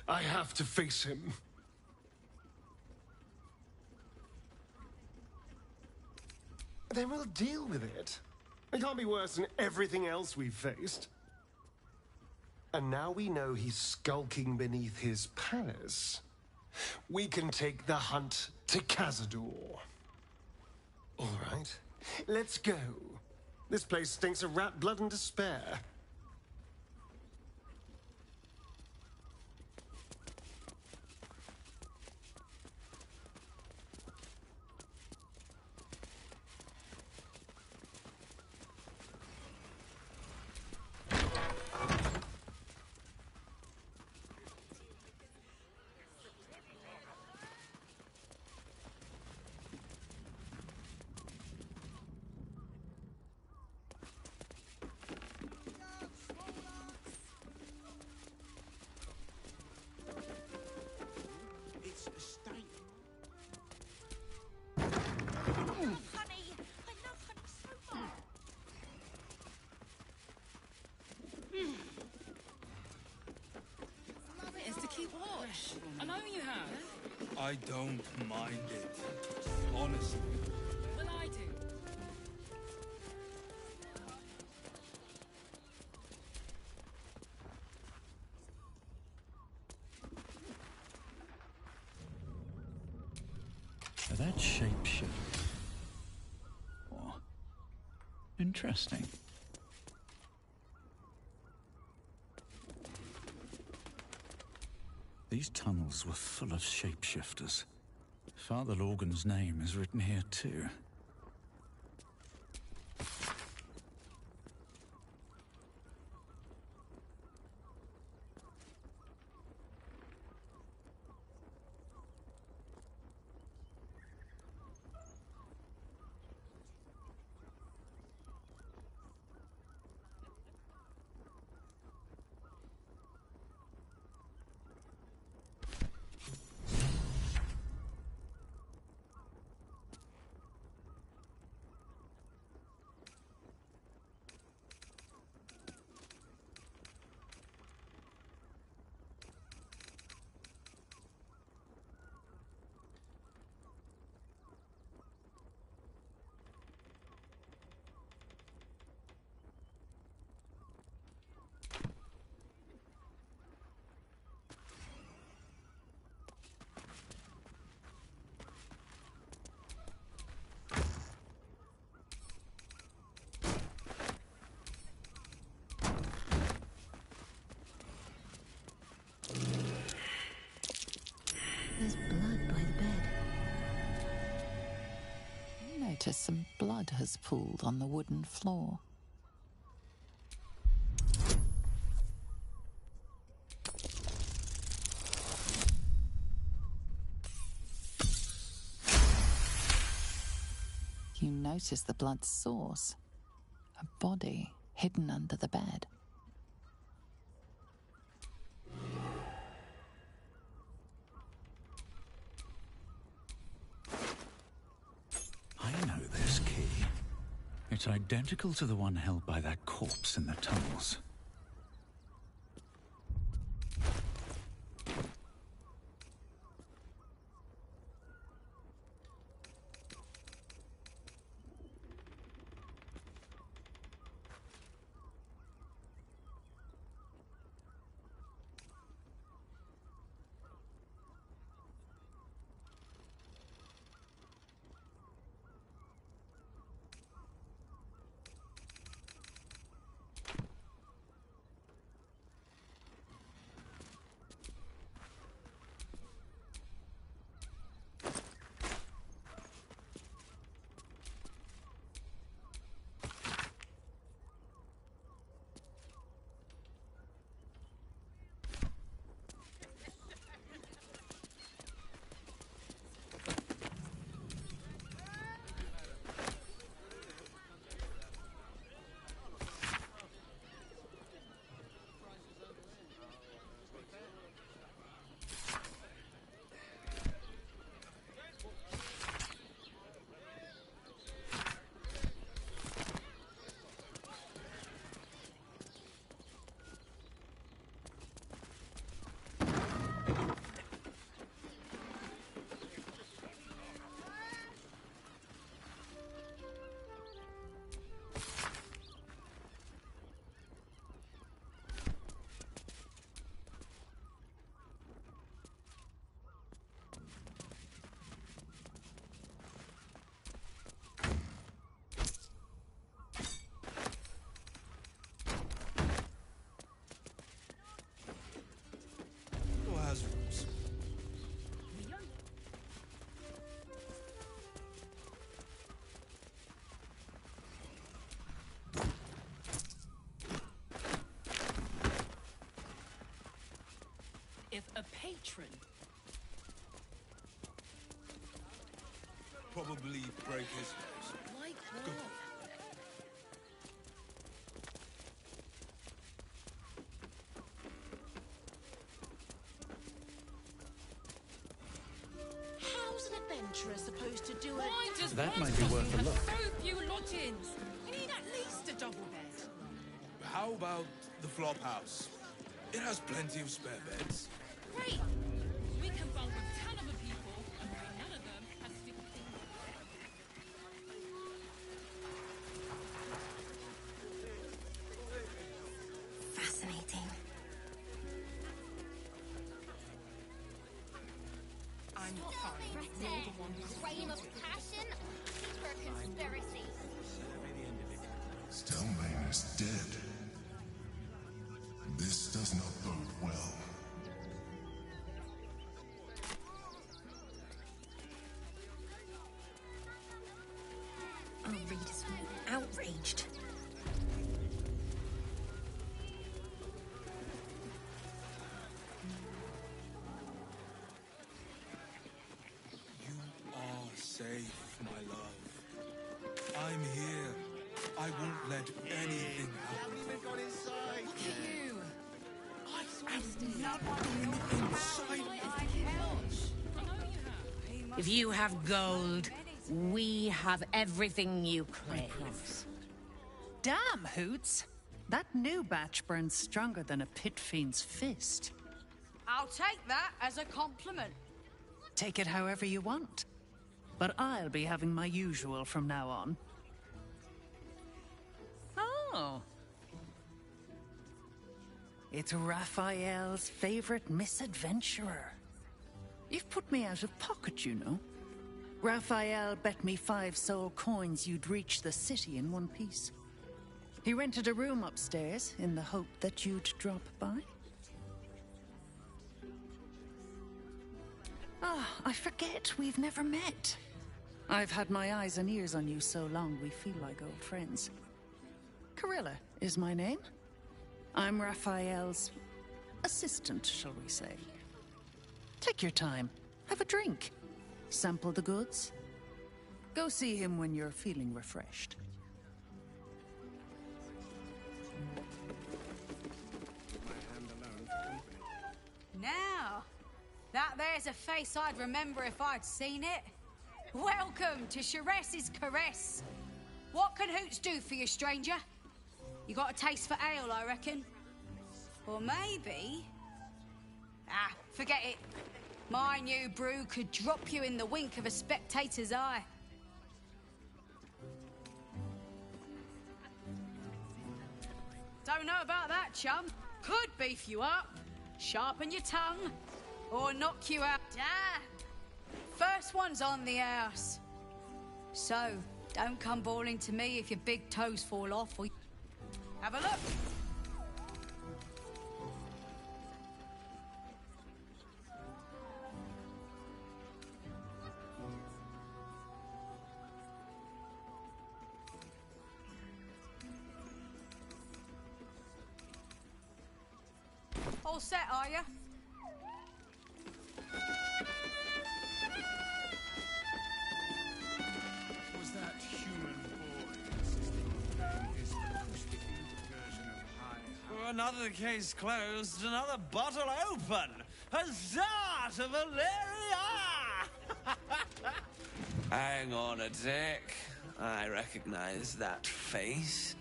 I have to face him. Then we'll deal with it. It can't be worse than everything else we've faced. And now we know he's skulking beneath his palace. We can take the hunt to Cazador. All right, let's go. This place stinks of rat blood and despair. It's to keep watch. I know you have. I don't mind it. Honestly. Well, I do. That shapeshift. Oh, interesting. These tunnels were full of shapeshifters. Father Logan's name is written here too. There's blood by the bed. Notice some blood has pooled on the wooden floor. You notice the blood's source. A body hidden under the bed. I know this key. It's identical to the one held by that corpse in the tunnels. A patron? Probably break his nose. Like what? How's an adventurer supposed to do it? Why does That White might be worth Crossing a have look. so few lodgings? You need at least a double bed. How about the flop house? It has plenty of spare beds. Great! We can bunk with 10 other people, and none of them has sticky things. Fascinating. I'm fine. Reign of passion, secret conspiracy. Stelmane is dead. This does not bode well. Our readers will be outraged. You are safe, my love. I'm here. I won't let anything happen. Look at you! I If you have gold, we have everything you crave. Damn, Hoots! That new batch burns stronger than a pit fiend's fist. I'll take that as a compliment. Take it however you want. But I'll be having my usual from now on. Oh. It's Raphael's favorite misadventurer. You've put me out of pocket, you know. Raphael bet me 5 soul coins you'd reach the city in one piece. He rented a room upstairs in the hope that you'd drop by. Ah, I forget we've never met. I've had my eyes and ears on you so long we feel like old friends. Carilla is my name. I'm Raphael's assistant, shall we say. Take your time. Have a drink. Sample the goods. Go see him when you're feeling refreshed. Now, that there's a face I'd remember if I'd seen it. Welcome to Sheress's Caress. What can Hoots do for you, stranger? You got a taste for ale, I reckon. Or maybe... Ah, forget it. My new brew could drop you in the wink of a spectator's eye. Don't know about that, chum. Could beef you up, sharpen your tongue, or knock you out. Ah, first one's on the house. So, don't come bawling to me if your big toes fall off or... Have a look. All set, are you? Was that human boy insisting on his acoustic version of High? Another case closed, another bottle open. Huzzah to Valeria! Hang on a tick. I recognize that face.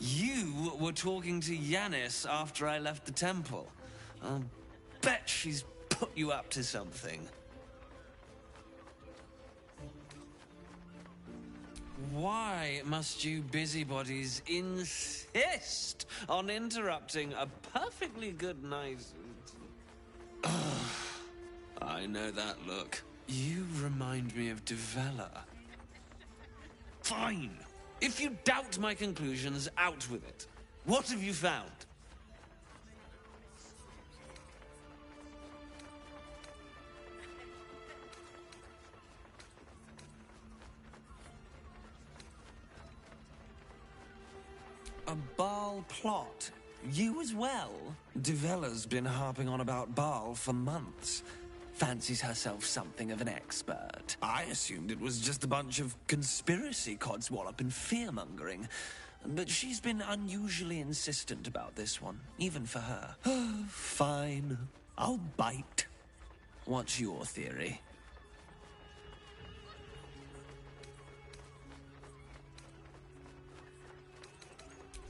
You were talking to Yanis after I left the temple. I'll bet she's put you up to something. Why must you busybodies insist on interrupting a perfectly good night? I know that look. You remind me of Devella. Fine. If you doubt my conclusions, out with it. What have you found? A Baal plot. You as well? Duvella's been harping on about Baal for months. Fancies herself something of an expert. I assumed it was just a bunch of conspiracy codswallop and fear-mongering. But she's been unusually insistent about this one, even for her. Fine. I'll bite. What's your theory?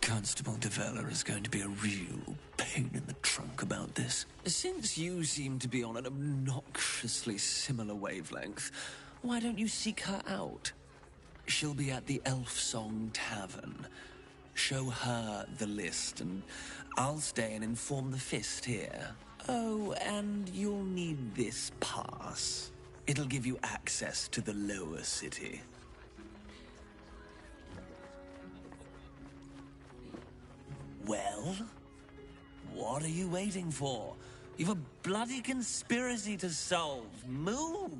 Constable Devella is going to be a real pain in the trunk about this. Since you seem to be on an obnoxiously similar wavelength, why don't you seek her out? She'll be at the Elf Song Tavern. Show her the list, and I'll stay and inform the Fist here. Oh, and you'll need this pass. It'll give you access to the lower city. Well, what are you waiting for? You've a bloody conspiracy to solve. Move!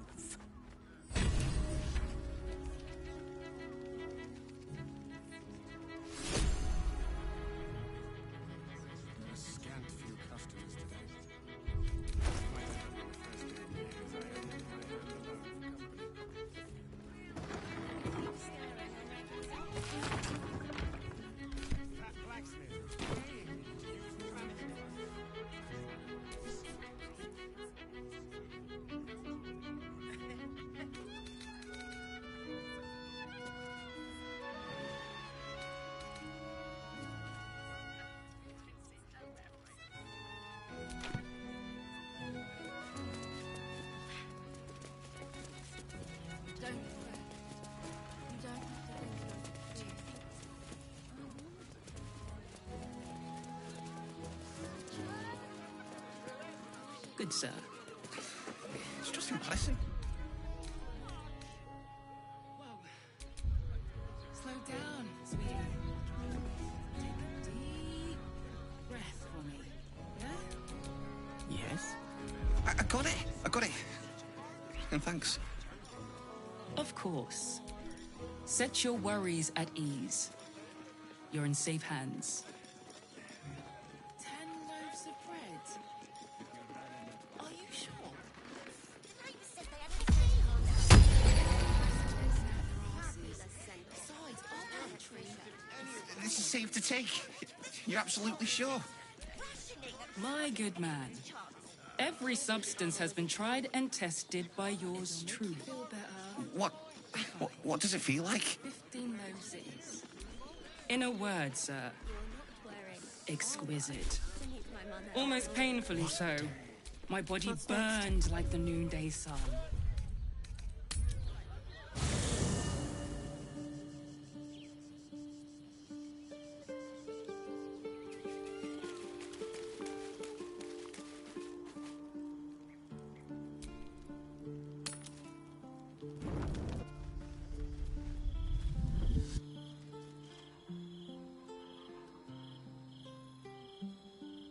Good, sir. It's just impressive. Whoa. Slow down, sweetie. Take a deep breath for me. Yeah? Yes? I got it. I got it. And thanks. Of course. Set your worries at ease. You're in safe hands. 10 loaves of bread. Are you sure? Besides, our pantry. This is safe to take. You're absolutely sure? My good man. Every substance has been tried and tested by yours truly. What does it feel like? 15 loaves it is. In a word, sir. Exquisite. Almost painfully so. My body burned like the noonday sun.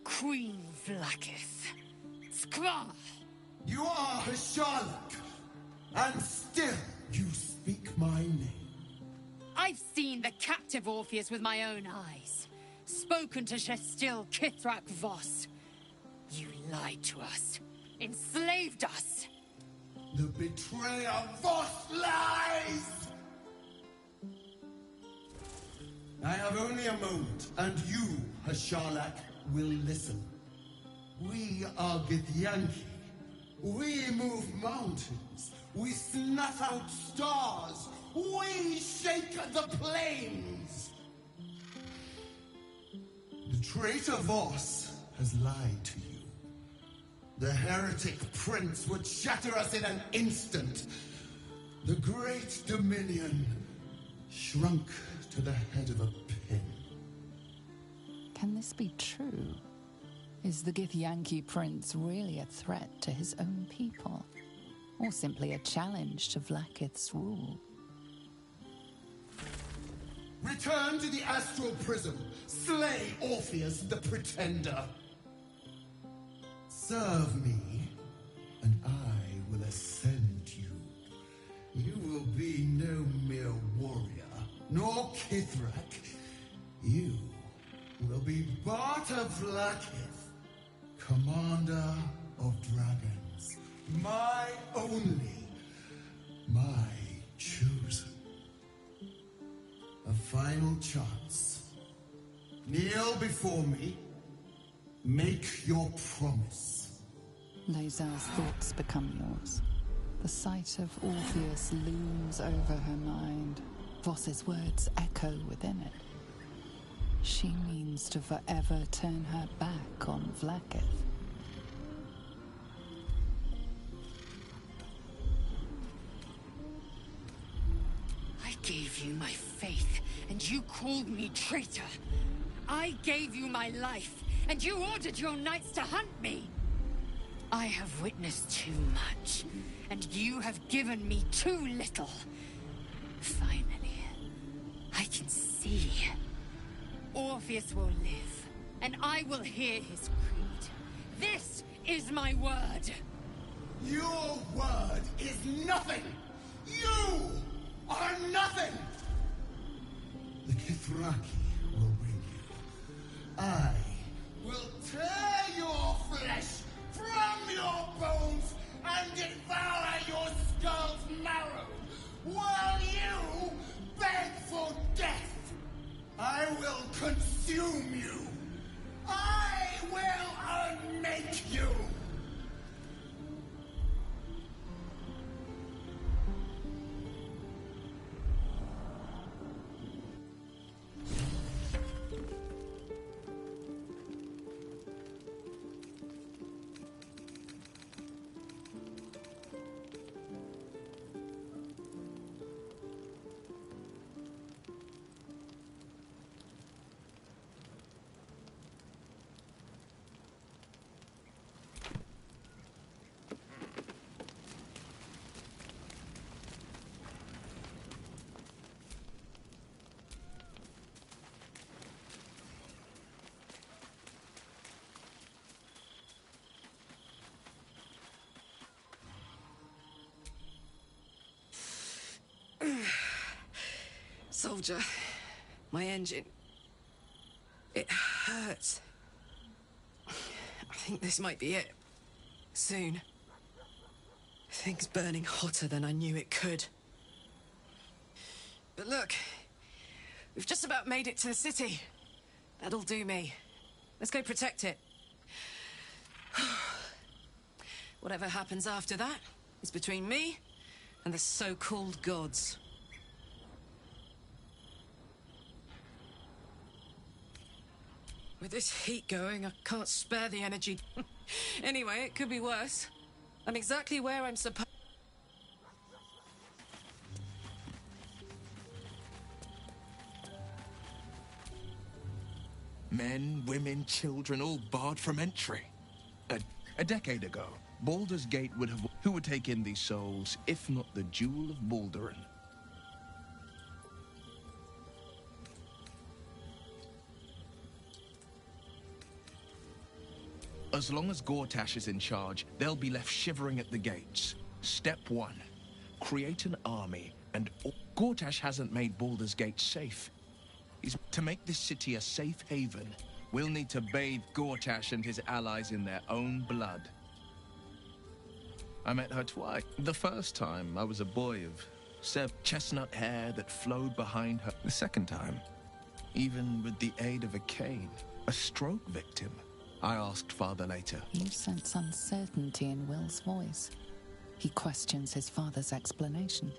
Queen Vlakith. Skra! You are Hasharlok, and still you speak my name. I've seen the captive Orpheus with my own eyes. Spoken to Shestil Kithrak Voss. You lied to us. Enslaved us. The betrayer Voss lies! I have only a moment, and you, Hasharlok, will listen. We are Githyanki. We move mountains. We snuff out stars. We shake the plains. The traitor Voss has lied to you. The heretic prince would shatter us in an instant. The great dominion shrunk to the head of a pin. Can this be true? Is the Githyanki prince really a threat to his own people? Or simply a challenge to Vlakith's rule? Return to the astral prism. Slay Orpheus the Pretender. Serve me, and I will ascend you. You will be no mere warrior, nor Kithrak. You will be Bart Arta Vlaakith, commander of dragons, my only, my chosen. A final chance. Kneel before me. Make your promise. Lae'zel's thoughts become yours. The sight of Orpheus looms over her mind. Voss's words echo within it. She means to forever turn her back on Vlaakith. I gave you my faith, and you called me traitor. I gave you my life, and you ordered your knights to hunt me. I have witnessed too much, and you have given me too little. Finally, I can see. Orpheus will live, and I will hear his creed. This is my word. Your word is nothing! You are nothing! The Kithraki will bring you. I will tear your flesh from your bones and devour your skull's marrow, while you beg for death. I will consume you. I will unmake you. Soldier, my engine... it hurts. I think this might be it. Soon. Things burning hotter than I knew it could. But look, we've just about made it to the city. That'll do me. Let's go protect it. Whatever happens after that is between me and the so-called gods. With this heat going, I can't spare the energy. Anyway, it could be worse. I'm exactly where I'm supposed... Men, women, children, all barred from entry. A decade ago, Baldur's Gate would have... Who would take in these souls, if not the Jewel of Balduran? As long as Gortash is in charge, they'll be left shivering at the gates. Step 1. Create an army, and... Gortash hasn't made Baldur's Gate safe. To make this city a safe haven, we'll need to bathe Gortash and his allies in their own blood. I met her twice. The first time, I was a boy of chestnut hair that flowed behind her. The second time, even with the aid of a cane, a stroke victim, I asked Father later. You sense uncertainty in Will's voice. He questions his father's explanation.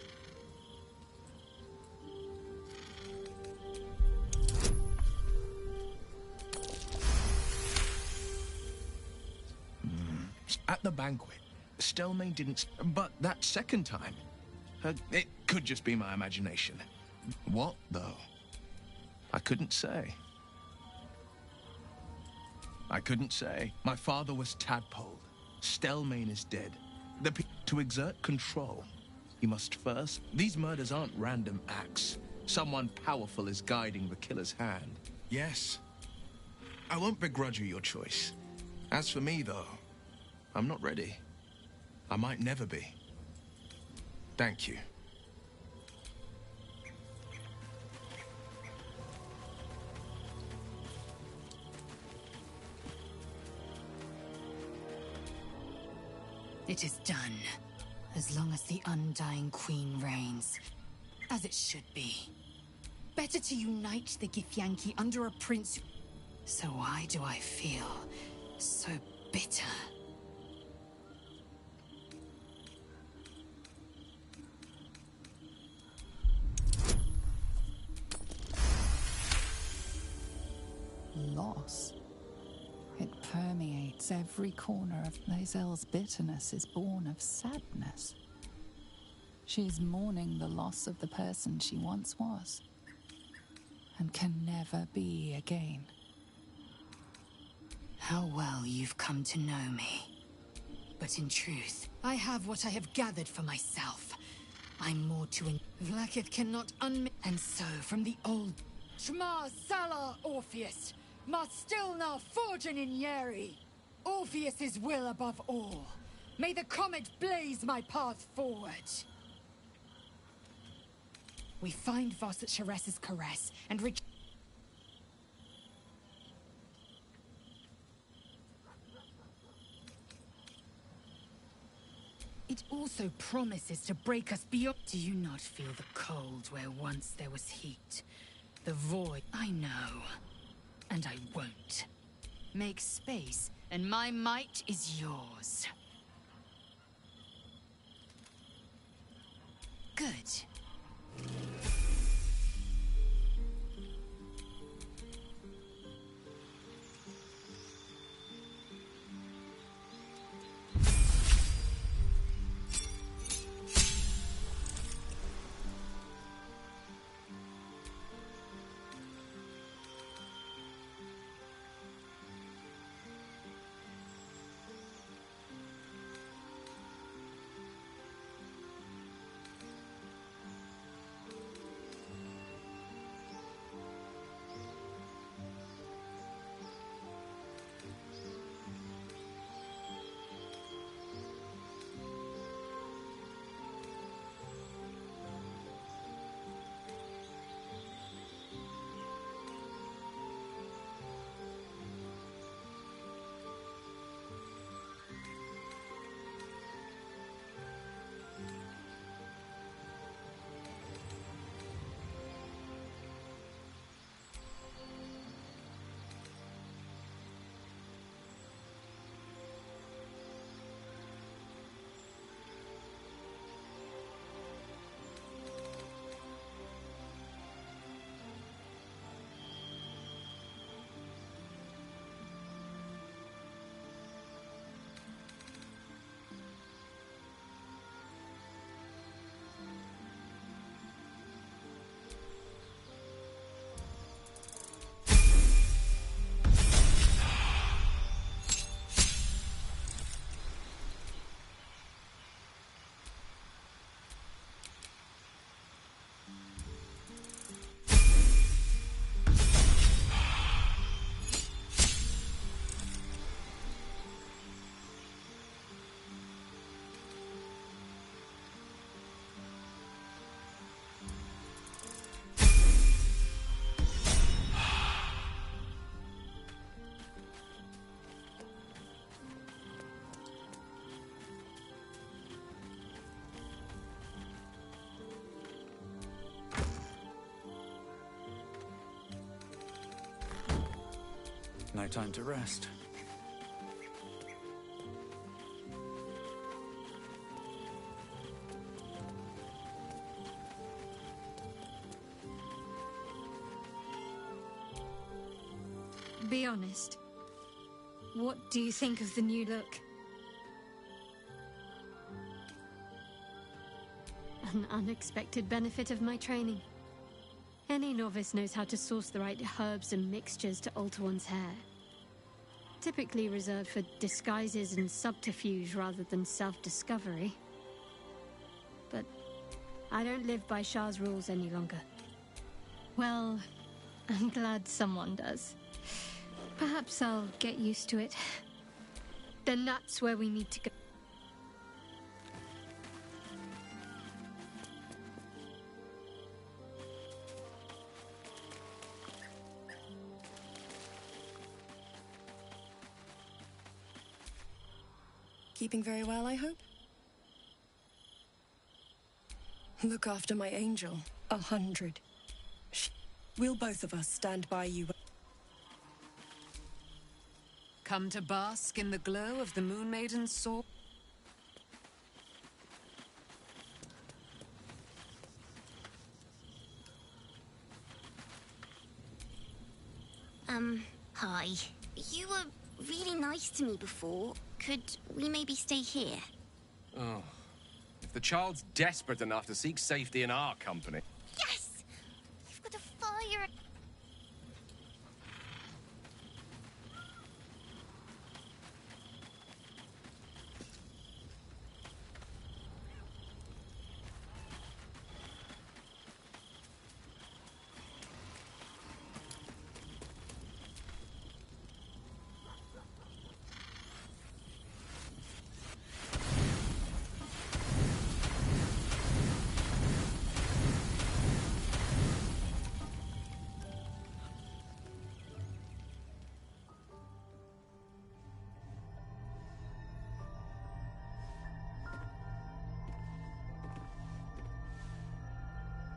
At the banquet, Stelmane didn't... But that second time, it could just be my imagination. What, though? I couldn't say. I couldn't say. My father was tadpoled. Stelmane is dead. To exert control, he must first... These murders aren't random acts. Someone powerful is guiding the killer's hand. Yes. I won't begrudge you your choice. As for me, though, I'm not ready. I might never be. Thank you. It is done. As long as the Undying Queen reigns. As it should be. Better to unite the Githyanki under a prince. So why do I feel so bitter? Loss. It permeates every corner of Lae'zel's bitterness is born of sadness. She is mourning the loss of the person she once was, and can never be again. How well you've come to know me. But in truth, I have what I have gathered for myself. I'm more to Vlaakith cannot and so from the old Shema Salar Orpheus, Marstilna Forgin in Yeri. Orpheus's will above all. May the comet blaze my path forward. We find Voss at Sharess's caress and reach. It also promises to break us beyond. Do you not feel the cold where once there was heat? The void. I know. And I won't. Make space, and my might is yours. Good. No time to rest. Be honest. What do you think of the new look? An unexpected benefit of my training. Any novice knows how to source the right herbs and mixtures to alter one's hair. Typically reserved for disguises and subterfuge rather than self-discovery. But I don't live by Shah's rules any longer. Well, I'm glad someone does. Perhaps I'll get used to it. Then that's where we need to go. keeping very well, I hope? Look after my angel. 100. We'll both of us stand by you. Come to bask in the glow of the Moon Maiden's sword? Hi. You were really nice to me before. Could we maybe stay here? Oh. If the child's desperate enough to seek safety in our company... Yes! You've got a fire...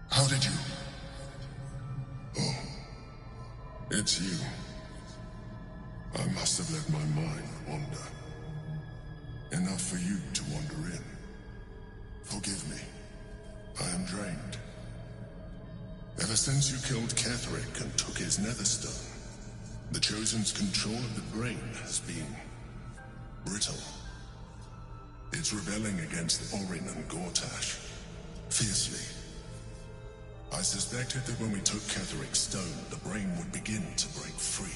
How did you? Oh, it's you. I must have let my mind wander. Enough for you to wander in. Forgive me. I am drained. Ever since you killed Ketherick and took his netherstone, the Chosen's control of the brain has been brittle. It's rebelling against Orin and Gortash fiercely. I suspected that when we took Ketherick's stone, the brain would begin to break free.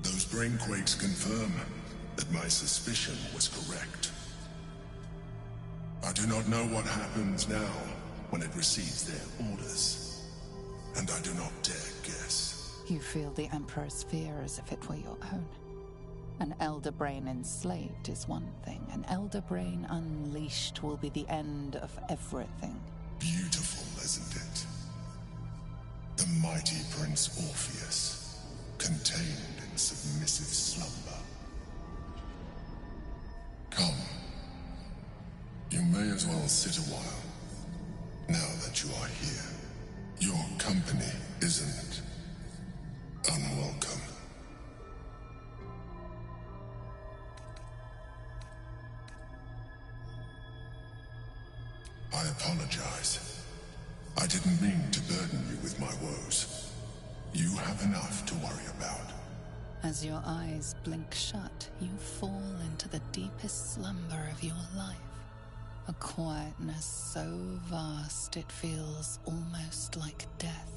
Those brain quakes confirm that my suspicion was correct. I do not know what happens now when it receives their orders, and I do not dare guess. You feel the Emperor's fear as if it were your own. An Elder Brain enslaved is one thing. An Elder Brain unleashed will be the end of everything. Beautiful, isn't it? The mighty Prince Orpheus, contained in submissive slumber. Come. You may as well sit a while, now that you are here. Your company isn't unwelcome. I apologize. I didn't mean to burden you with my woes. You have enough to worry about. As your eyes blink shut, you fall into the deepest slumber of your life. A quietness so vast it feels almost like death.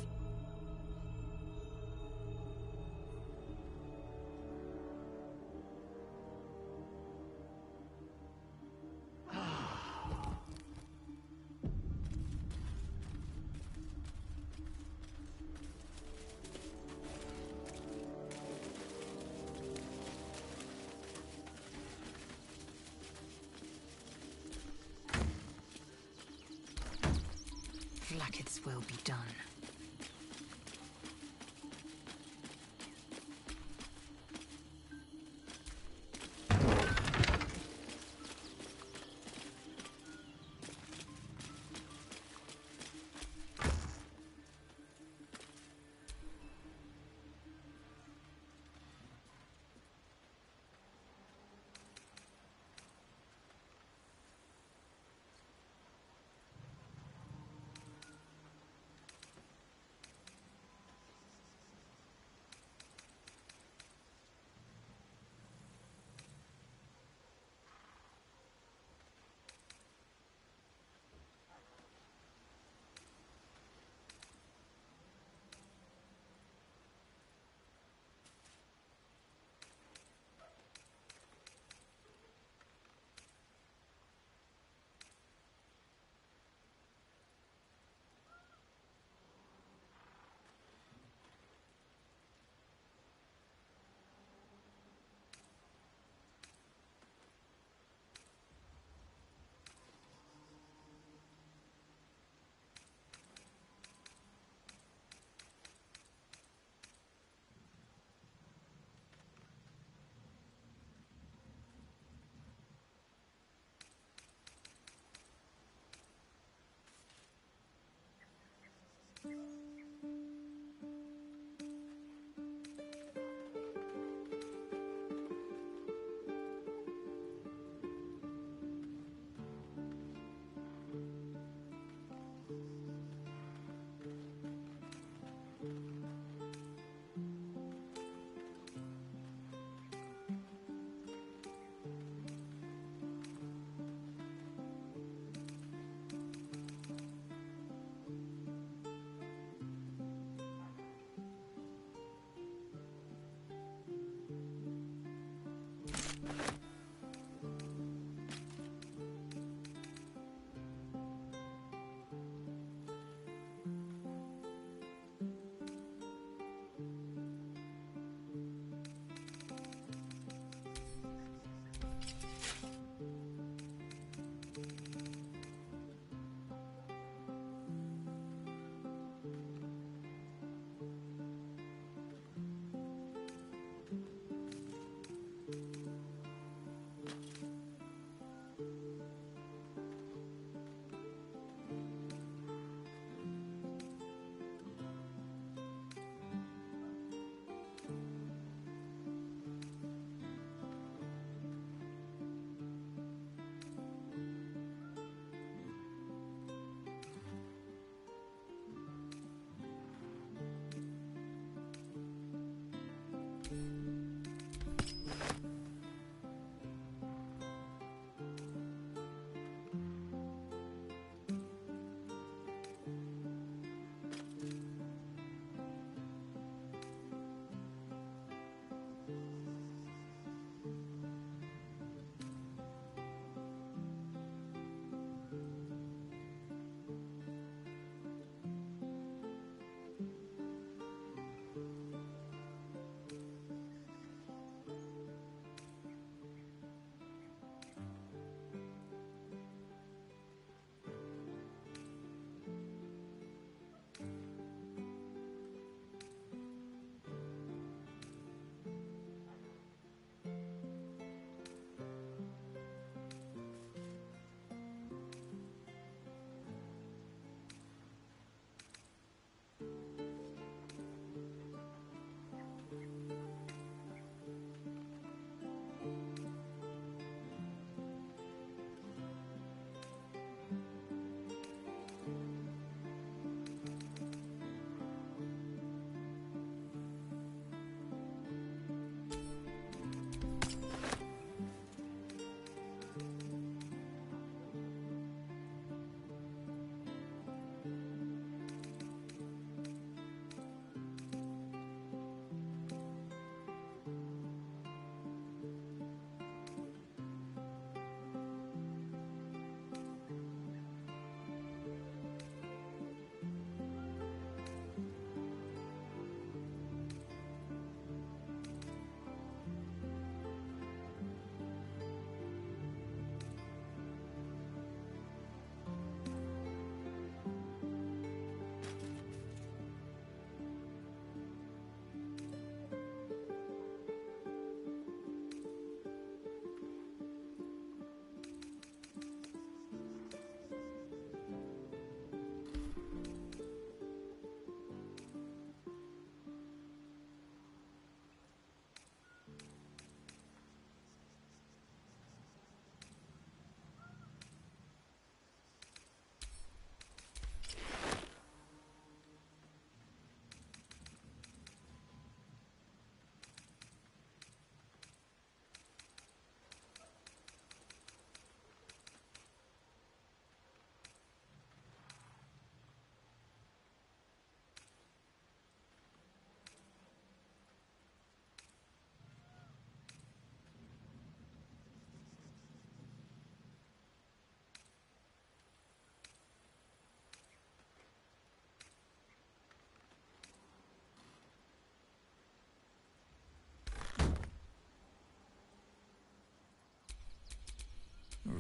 Blackets will be done.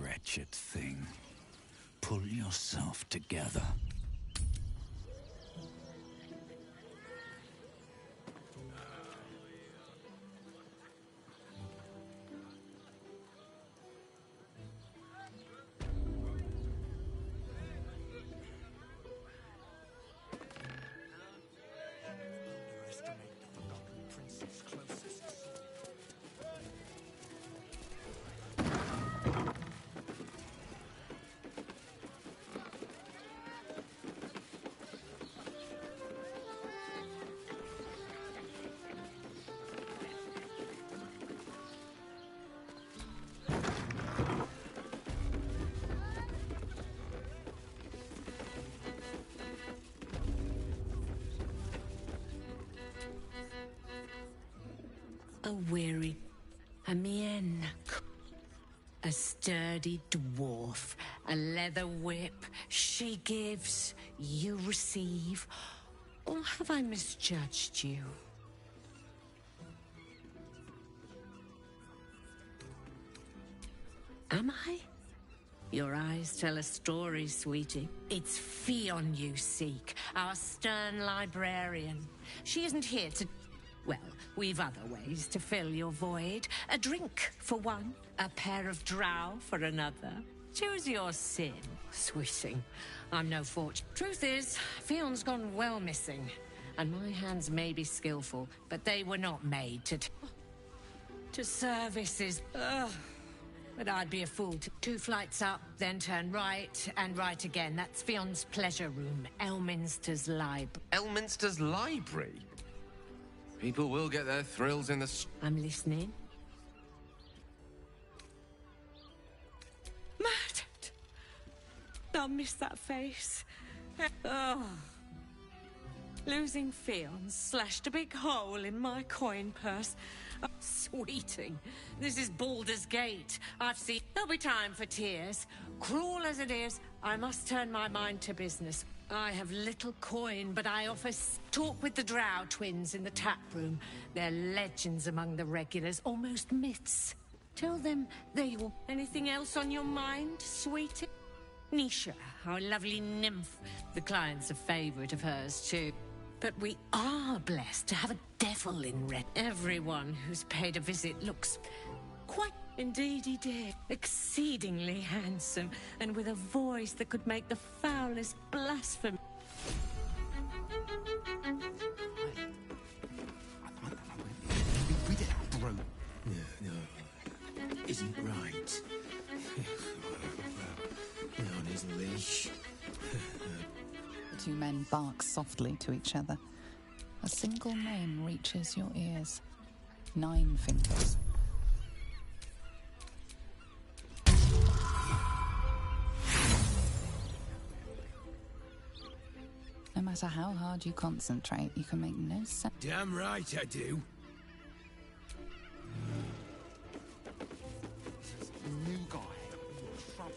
wretched thing. Pull yourself together. A weary, a mien, a sturdy dwarf, a leather whip. She gives, you receive. Or have I misjudged you? Am I? Your eyes tell a story, sweetie. It's Fionn you seek, our stern librarian. She isn't here to... Well, we've other ways to fill your void. A drink for one, a pair of drow for another. Choose your sin, sweeting. I'm no fortune. Truth is, Fionn's gone well missing. And my hands may be skillful, but they were not made to services. Ugh. But I'd be a fool to... 2 flights up, then turn right, and right again. That's Fionn's pleasure room, Elminster's library. Elminster's library? People will get their thrills in the... I'm listening. Murdered! I'll miss that face. Oh. Losing Fionn slashed a big hole in my coin purse. Oh, sweeting, this is Baldur's Gate. I've seen... There'll be time for tears. Cruel as it is, I must turn my mind to business. I have little coin, but I offer... Talk with the Drow twins in the tap room. They're legends among the regulars, almost myths. Tell them they will... Anything else on your mind, sweetie? Nisha, our lovely nymph. The client's a favourite of hers, too. But we are blessed to have a devil in red. Everyone who's paid a visit looks quite... Indeed he did. Exceedingly handsome, and with a voice that could make the foulest blasphemy. With it, bro. No. Isn't right. On his leash. The 2 men bark softly to each other. A single name reaches your ears. 9 fingers. No matter how hard you concentrate, you can make no sense. Damn right I do. New guy. Trouble.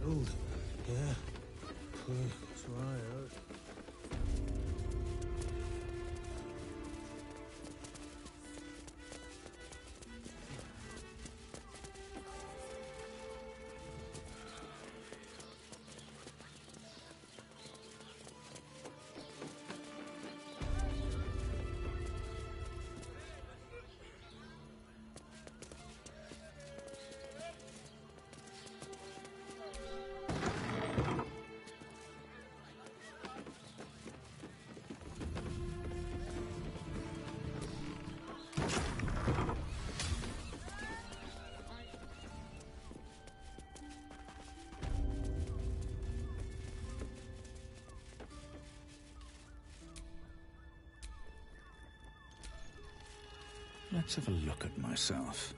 Old. Yeah. That's right. Let's have a look at myself.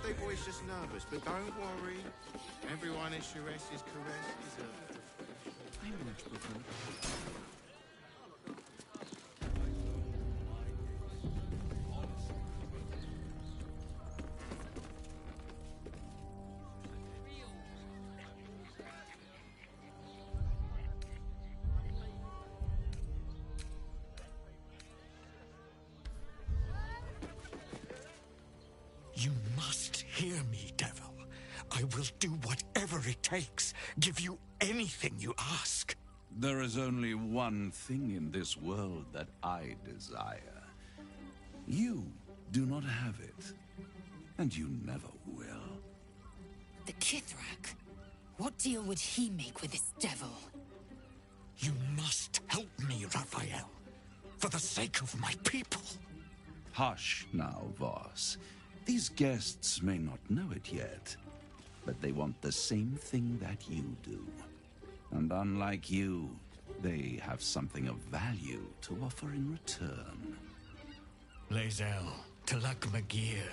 birthday boy's just nervous, but don't worry. Everyone at Shures's caress deserves it. You must hear me, devil. I will do whatever it takes. Give you anything you ask. There is only one thing in this world that I desire. You do not have it, and you never will. The Kithrak? What deal would he make with this devil? You must help me, Raphael. For the sake of my people. Hush now, Voss. These guests may not know it yet, but they want the same thing that you do. And unlike you, they have something of value to offer in return. Lae'zel, Talak Magir.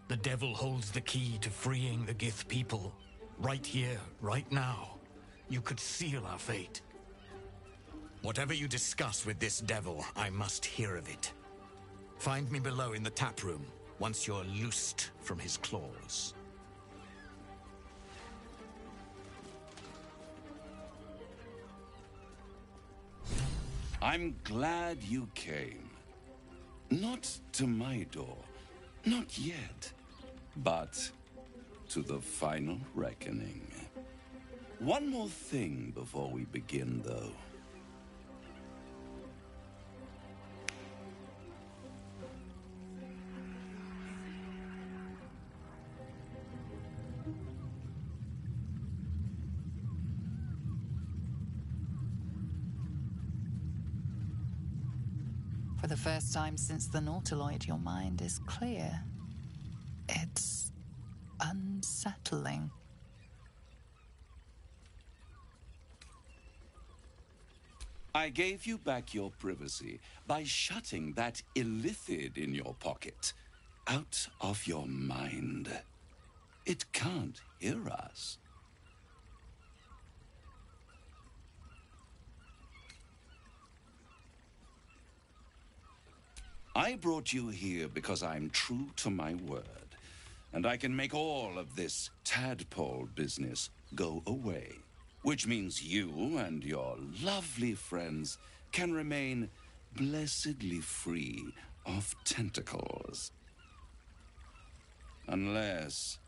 The devil holds the key to freeing the Gith people. Right here, right now. You could seal our fate. Whatever you discuss with this devil, I must hear of it. Find me below in the tap room, once you're loosed from his claws. I'm glad you came. Not to my door, not yet, but to the final reckoning. One more thing before we begin, though. For the first time since the Nautiloid, your mind is clear. It's unsettling. I gave you back your privacy by shutting that illithid in your pocket out of your mind. It can't hear us. I brought you here because I'm true to my word, and I can make all of this tadpole business go away, which means you and your lovely friends can remain blessedly free of tentacles. Unless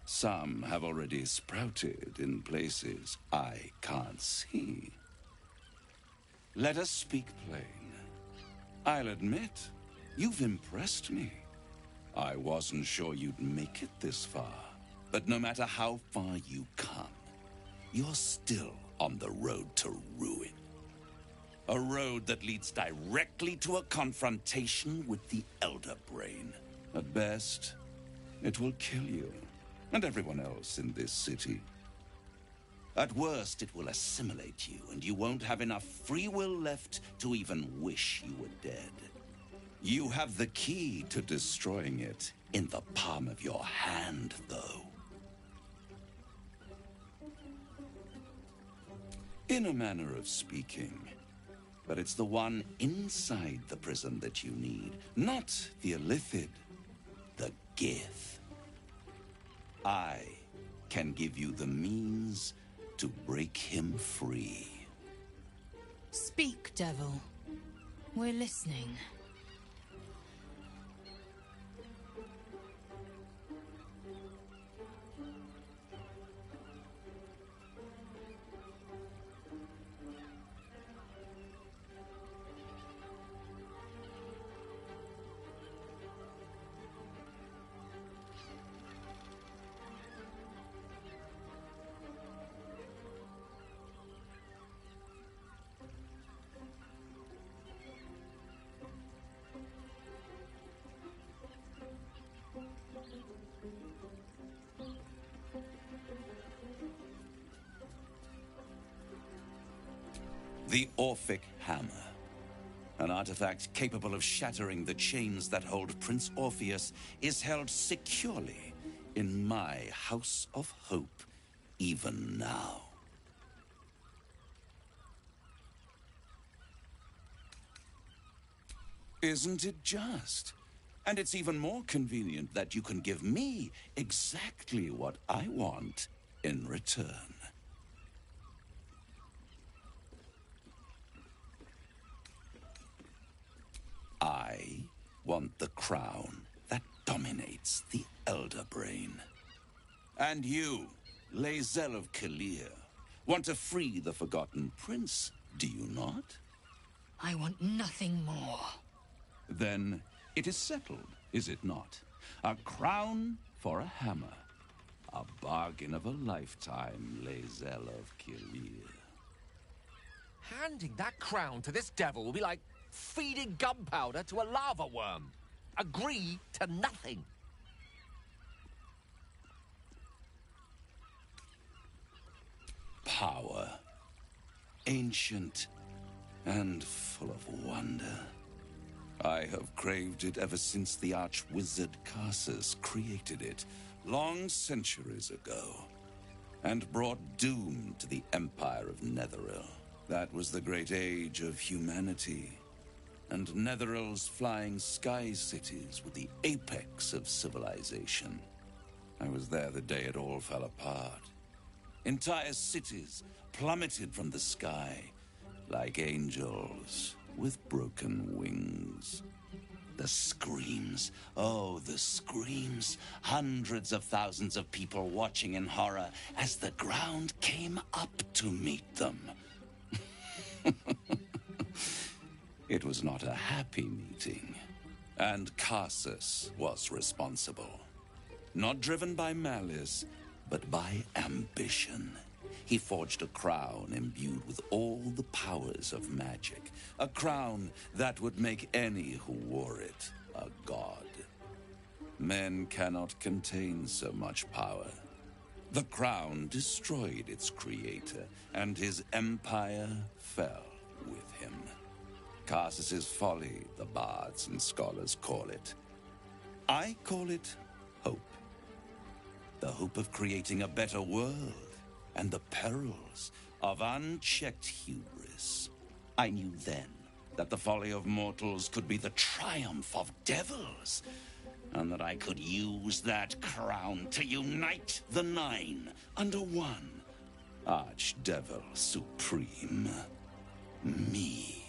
some have already sprouted in places I can't see. Let us speak plain. I'll admit, you've impressed me. I wasn't sure you'd make it this far, but no matter how far you come, you're still on the road to ruin. A road that leads directly to a confrontation with the Elder Brain. At best, it will kill you and everyone else in this city. At worst, it will assimilate you, and you won't have enough free will left to even wish you were dead. You have the key to destroying it in the palm of your hand, though. In a manner of speaking. But it's the one inside the prison that you need, not the illithid, the Gith. I can give you the means to break him free. Speak, devil. We're listening. The Orphic Hammer. An artifact capable of shattering the chains that hold Prince Orpheus is held securely in my House of Hope, even now. Isn't it just? And it's even more convenient that you can give me exactly what I want in return. I want the crown that dominates the Elder Brain. And you, Lae'zel of Kalir, want to free the Forgotten Prince, do you not? I want nothing more. Then it is settled, is it not? A crown for a hammer. A bargain of a lifetime, Lae'zel of Kalir. Handing that crown to this devil will be like feeding gunpowder to a lava worm. Agree to nothing. Power. Ancient and full of wonder. I have craved it ever since the arch-wizard Karsus created it, long centuries ago, and brought doom to the Empire of Netheril. That was the great age of humanity, and Netheril's flying sky cities were the apex of civilization. I was there the day it all fell apart. Entire cities plummeted from the sky like angels with broken wings. The screams, oh, the screams. Hundreds of thousands of people watching in horror as the ground came up to meet them. It was not a happy meeting, and Karsus was responsible. Not driven by malice, but by ambition. He forged a crown imbued with all the powers of magic. A crown that would make any who wore it a god. Men cannot contain so much power. The crown destroyed its creator, and his empire fell with him. Karsus's folly, the bards and scholars call it. I call it hope. The hope of creating a better world, and the perils of unchecked hubris. I knew then that the folly of mortals could be the triumph of devils, and that I could use that crown to unite the Nine under one Archdevil Supreme. Me.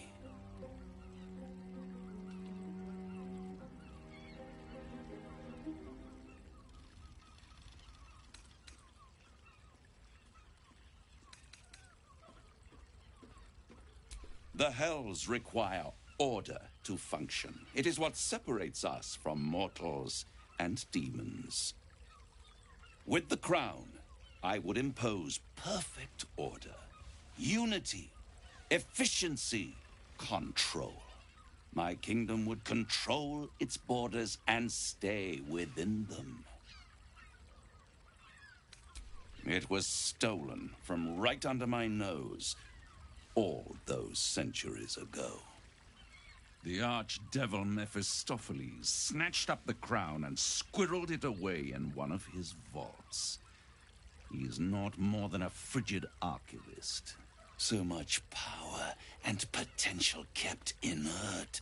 The Hells require order to function. It is what separates us from mortals and demons. With the crown, I would impose perfect order, unity, efficiency, control. My kingdom would control its borders and stay within them. It was stolen from right under my nose all those centuries ago. The archdevil Mephistopheles snatched up the crown and squirreled it away in one of his vaults. He is not more than a frigid archivist. So much power and potential kept inert.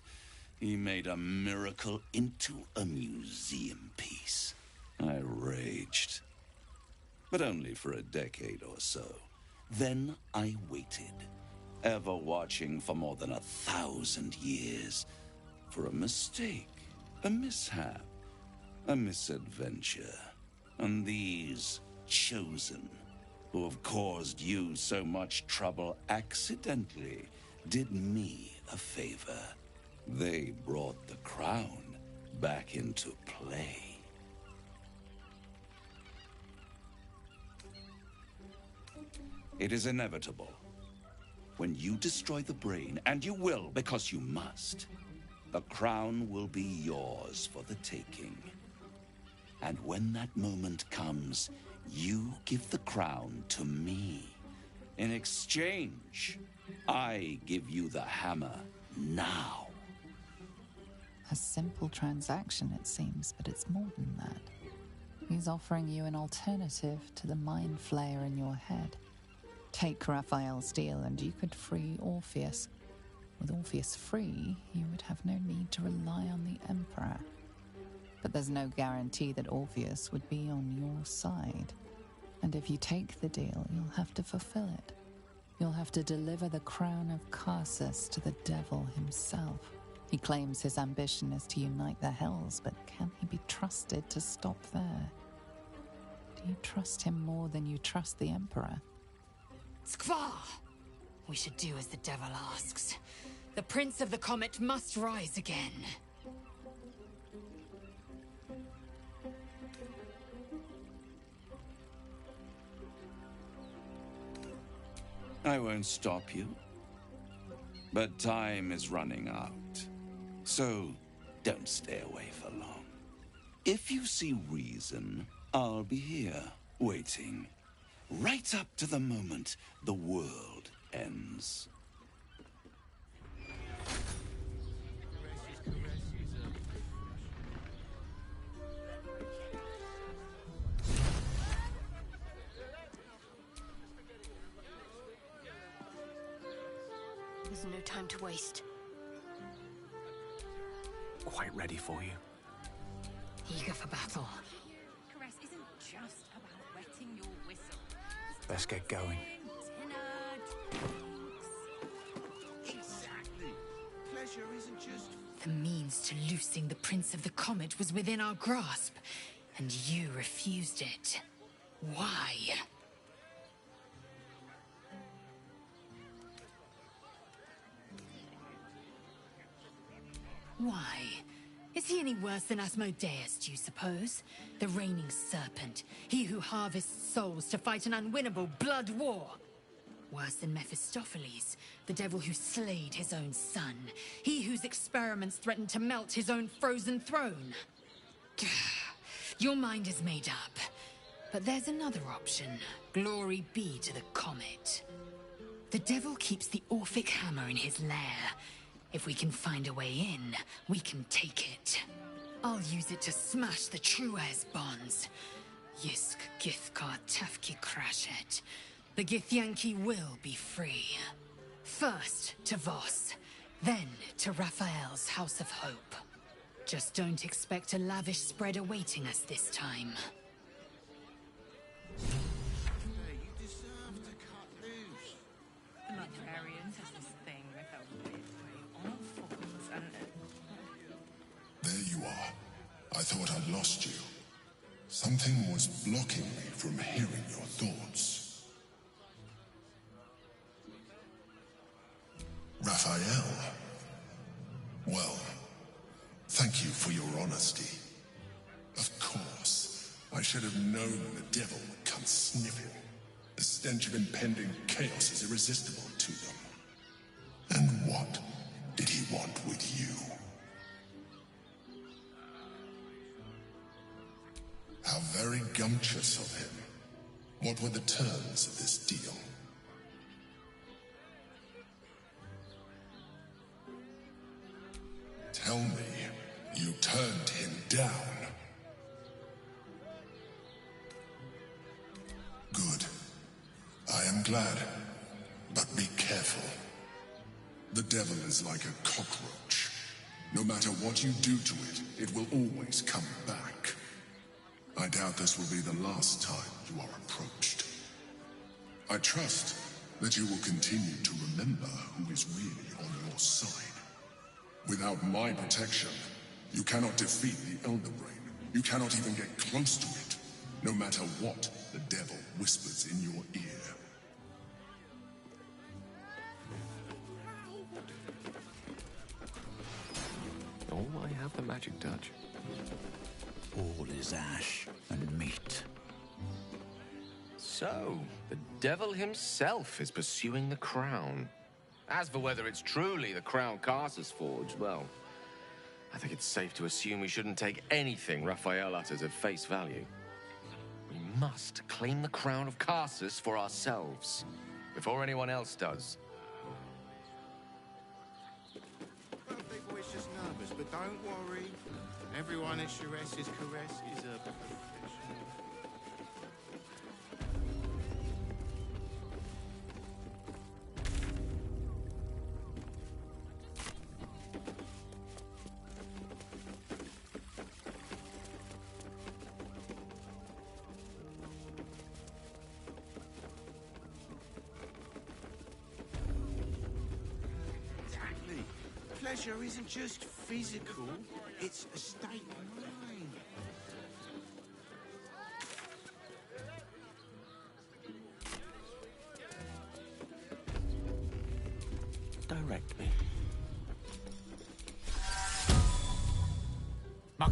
He made a miracle into a museum piece. I raged. But only for a decade or so. Then I waited, ever watching for more than 1,000 years, for a mistake, a mishap, a misadventure. And these chosen, who have caused you so much trouble accidentally, did me a favor. They brought the crown back into play. It is inevitable. When you destroy the brain, and you will because you must, the crown will be yours for the taking. And when that moment comes, you give the crown to me. In exchange, I give you the hammer now. A simple transaction, it seems, but it's more than that. He's offering you an alternative to the mind flayer in your head. Take Raphael's deal and you could free Orpheus. With Orpheus free, you would have no need to rely on the Emperor. But there's no guarantee that Orpheus would be on your side. And if you take the deal, you'll have to fulfill it. You'll have to deliver the crown of Carsus to the devil himself. He claims his ambition is to unite the Hells, but can he be trusted to stop there? Do you trust him more than you trust the Emperor? Skvar! We should do as the devil asks. The Prince of the Comet must rise again. I won't stop you. But time is running out. So, don't stay away for long. If you see reason, I'll be here, waiting. Right up to the moment the world ends. There's no time to waste. Quite ready for you. Eager for battle. Caress isn't just about wetting your whistle. Let's get going. Exactly. Pleasure isn't just... The means to loosing the Prince of the Comet was within our grasp, and you refused it. Why? Why? Is he any worse than Asmodeus, do you suppose? The reigning serpent, he who harvests souls to fight an unwinnable blood war. Worse than Mephistopheles, the devil who slayed his own son, he whose experiments threatened to melt his own frozen throne. Your mind is made up, but there's another option. Glory be to the comet. The devil keeps the Orphic hammer in his lair. If we can find a way in, we can take it. I'll use it to smash the Truez bonds. Yisk Githkar Tafki Crashet. The Githyanki will be free. First to Voss, then to Raphael's House of Hope. Just don't expect a lavish spread awaiting us this time. You deserve to cut loose. The librarians has this thing with a weird way on falls and... There you are. I thought I'd lost you. Something was blocking me from hearing your thoughts. Raphael. Well, thank you for your honesty. Of course, I should have known the devil would come sniffing. The stench of impending chaos is irresistible to them. And what did he want with you? How very gumptious of him. What were the terms of this deal? Tell me, you turned him down. Good. I am glad. But be careful. The devil is like a cockroach. No matter what you do to it, it will always come back. I doubt this will be the last time you are approached. I trust that you will continue to remember who is really on your side. Without my protection, you cannot defeat the Elder Brain. You cannot even get close to it, no matter what the devil whispers in your ear. Oh, I have the magic touch. All is ash and meat. So, the devil himself is pursuing the crown. As for whether it's truly the crown Carsus forged, well, I think it's safe to assume we shouldn't take anything Raphael utters at face value. We must claim the crown of Carsus for ourselves, before anyone else does. Well, big boy's just nervous, but don't worry. Everyone at Chares's caress is a professional. pleasure isn't just physical, it's a state of mind. Direct me. All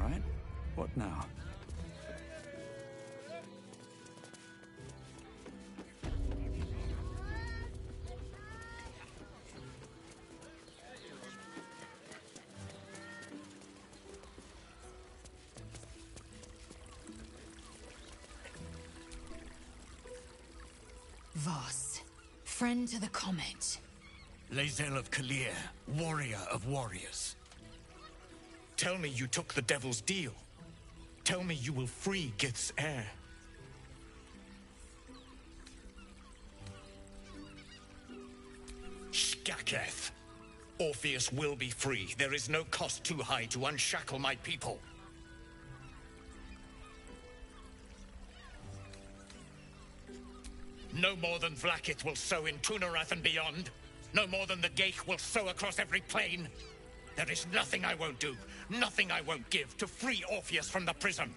right. What now? Voss, friend to the Comet. Lae'zel of Kalir, warrior of warriors. Tell me you took the Devil's deal. Tell me you will free Gith's heir. Shkaketh. Orpheus will be free. There is no cost too high to unshackle my people. No more than Vlaakith will sow in Tunarath and beyond. No more than the Geich will sow across every plain. There is nothing I won't do, nothing I won't give to free Orpheus from the prison.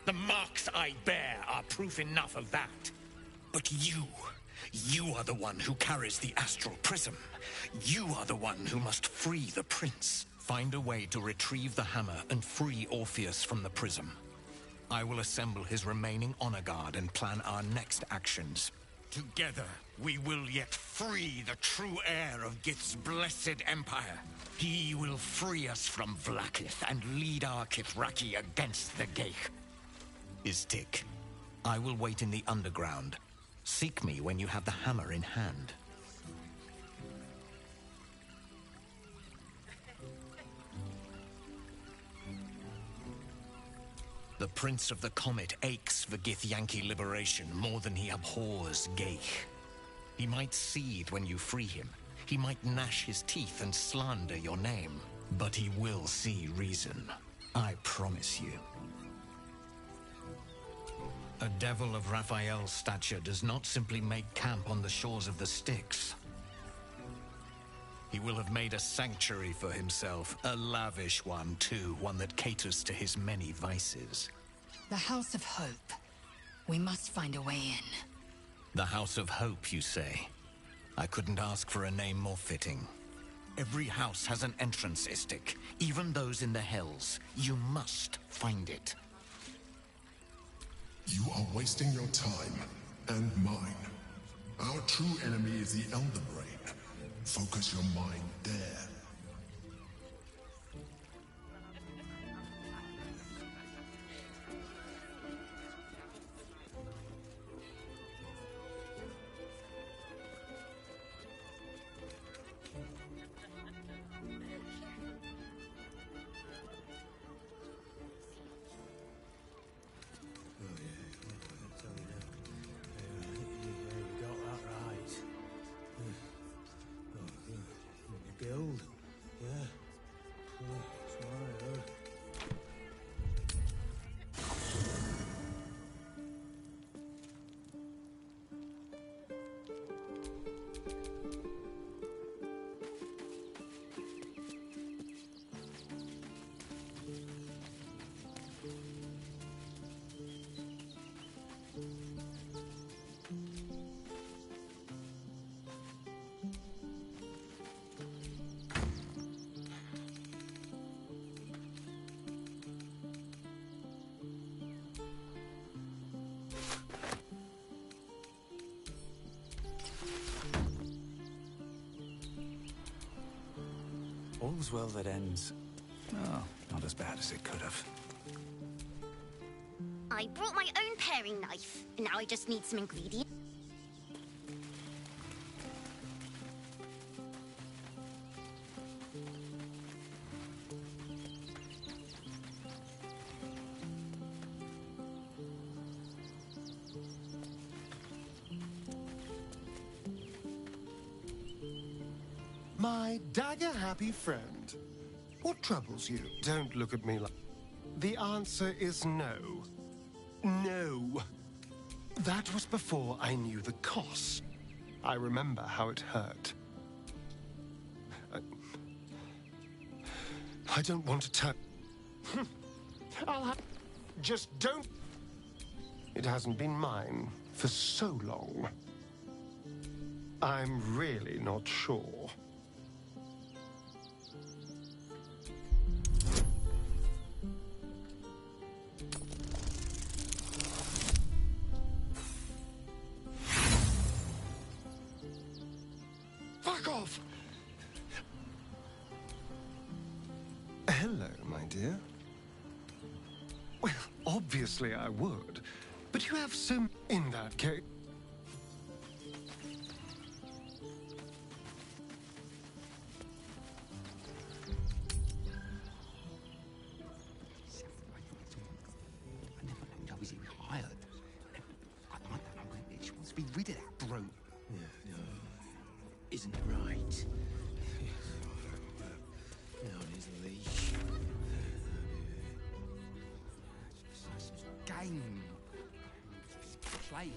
The marks I bear are proof enough of that. But you are the one who carries the astral prism. You are the one who must free the prince. Find a way to retrieve the hammer and free Orpheus from the prism. I will assemble his remaining honor guard and plan our next actions. Together, we will yet free the true heir of Gith's blessed empire. He will free us from Vlaakith and lead our Kithraki against the Geich. Istik, I will wait in the underground. Seek me when you have the hammer in hand. The Prince of the Comet aches for Githyanki liberation more than he abhors Geich. He might seethe when you free him. He might gnash his teeth and slander your name. But he will see reason. I promise you. A devil of Raphael's stature does not simply make camp on the shores of the Styx. He will have made a sanctuary for himself, a lavish one too, one that caters to his many vices. The House of Hope. We must find a way in. The House of Hope, you say? I couldn't ask for a name more fitting. Every house has an entrance, Istik, even those in the Hells. You must find it. You are wasting your time, and mine. Our true enemy is the Elder Brain. Focus your mind there. Guild. Yeah. All's well that ends. Oh, not as bad as it could have. I brought my own paring knife. Now I just need some ingredients. My dagger-happy friend, what troubles you? Don't look at me like... The answer is no. No. That was before I knew the cost. I remember how it hurt. I don't want to turn. I'll have. Just don't. It hasn't been mine for so long. I'm really not sure. Fuck off! Hello, my dear. Well, obviously I would, but you have some in that case. She wants to be rid of that brute. Isn't it right? On his leash. Game. Play.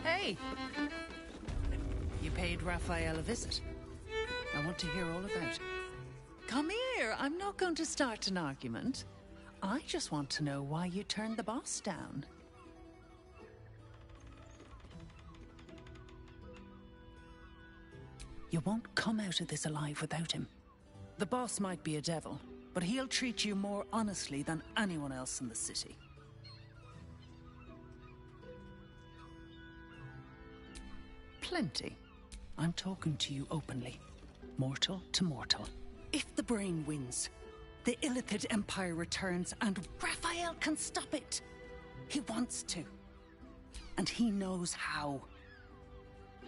Hey! You paid Raphael a visit. I want to hear all about it. Come here. I'm not going to start an argument. I just want to know why you turned the boss down. You won't come out of this alive without him. The boss might be a devil, but he'll treat you more honestly than anyone else in the city. Plenty. I'm talking to you openly. Mortal to mortal. If the brain wins, the Illithid Empire returns and Raphael can stop it. He wants to. And he knows how.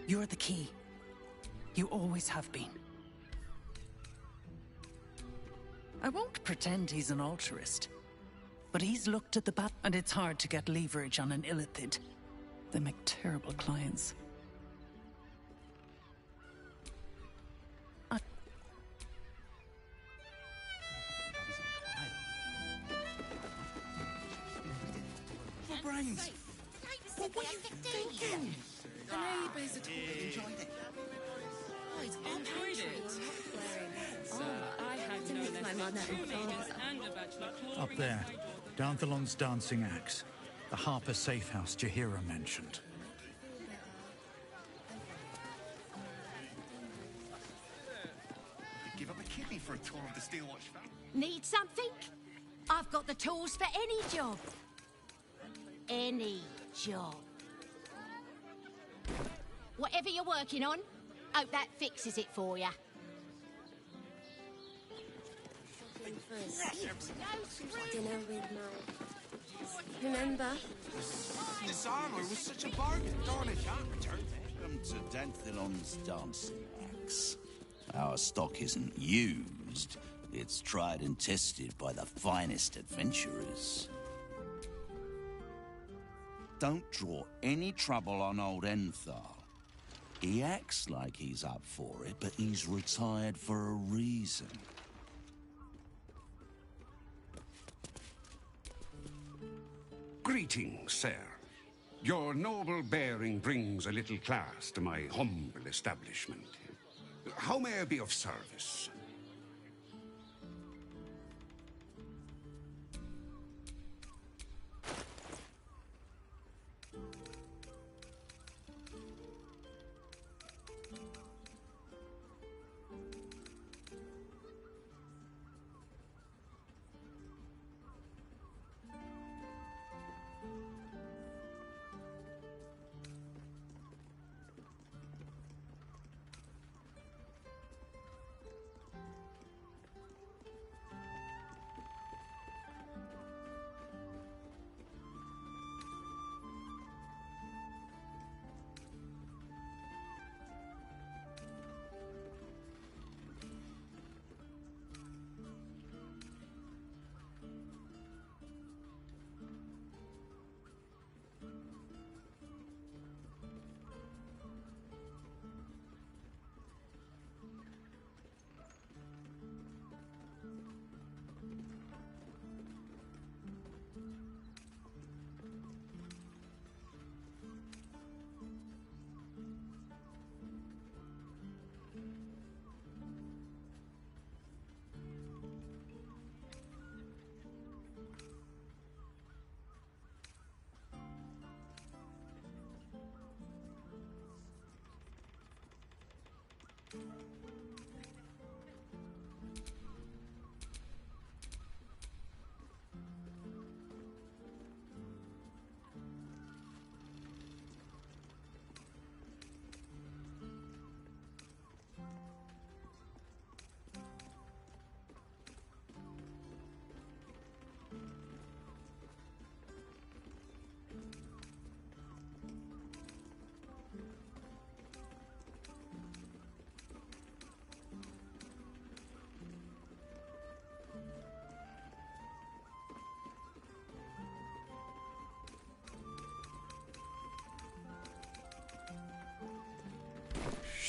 You're the key. You always have been. I won't pretend he's an altruist. But he's looked at the bat, and it's hard to get leverage on an Illithid. They make terrible clients. Brains. What were you thinking? I know you boys enjoyed it. I enjoyed it. I had no less than 2 majors and a bachelor clause. Up there, Danthalon's dancing axe. The Harper safe house Jahira mentioned. Give up a kidney for a tour of the Steelwatch family. Need something? I've got the tools for any job. Any job. Whatever you're working on, hope that fixes it for you. Dinner with my... Remember? This armor was such a bargain. Darn it, can't return it. Welcome to Danthalon's dancing axe. Our stock isn't used. It's tried and tested by the finest adventurers. Don't draw any trouble on old Enthal. He acts like he's up for it, but he's retired for a reason. Greetings, sir. Your noble bearing brings a little class to my humble establishment. How may I be of service?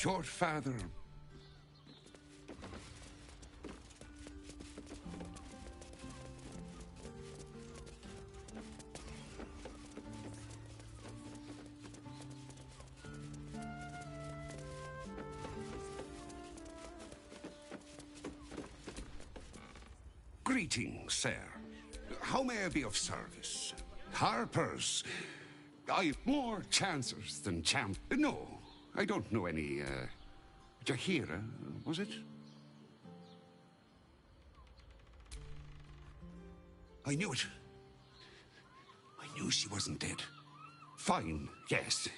your father... Greetings, sir. How may I be of service? Harpers. I've more chancers than champ... No, I don't know any, Jahira, was it? I knew it. I knew she wasn't dead. Fine, yes.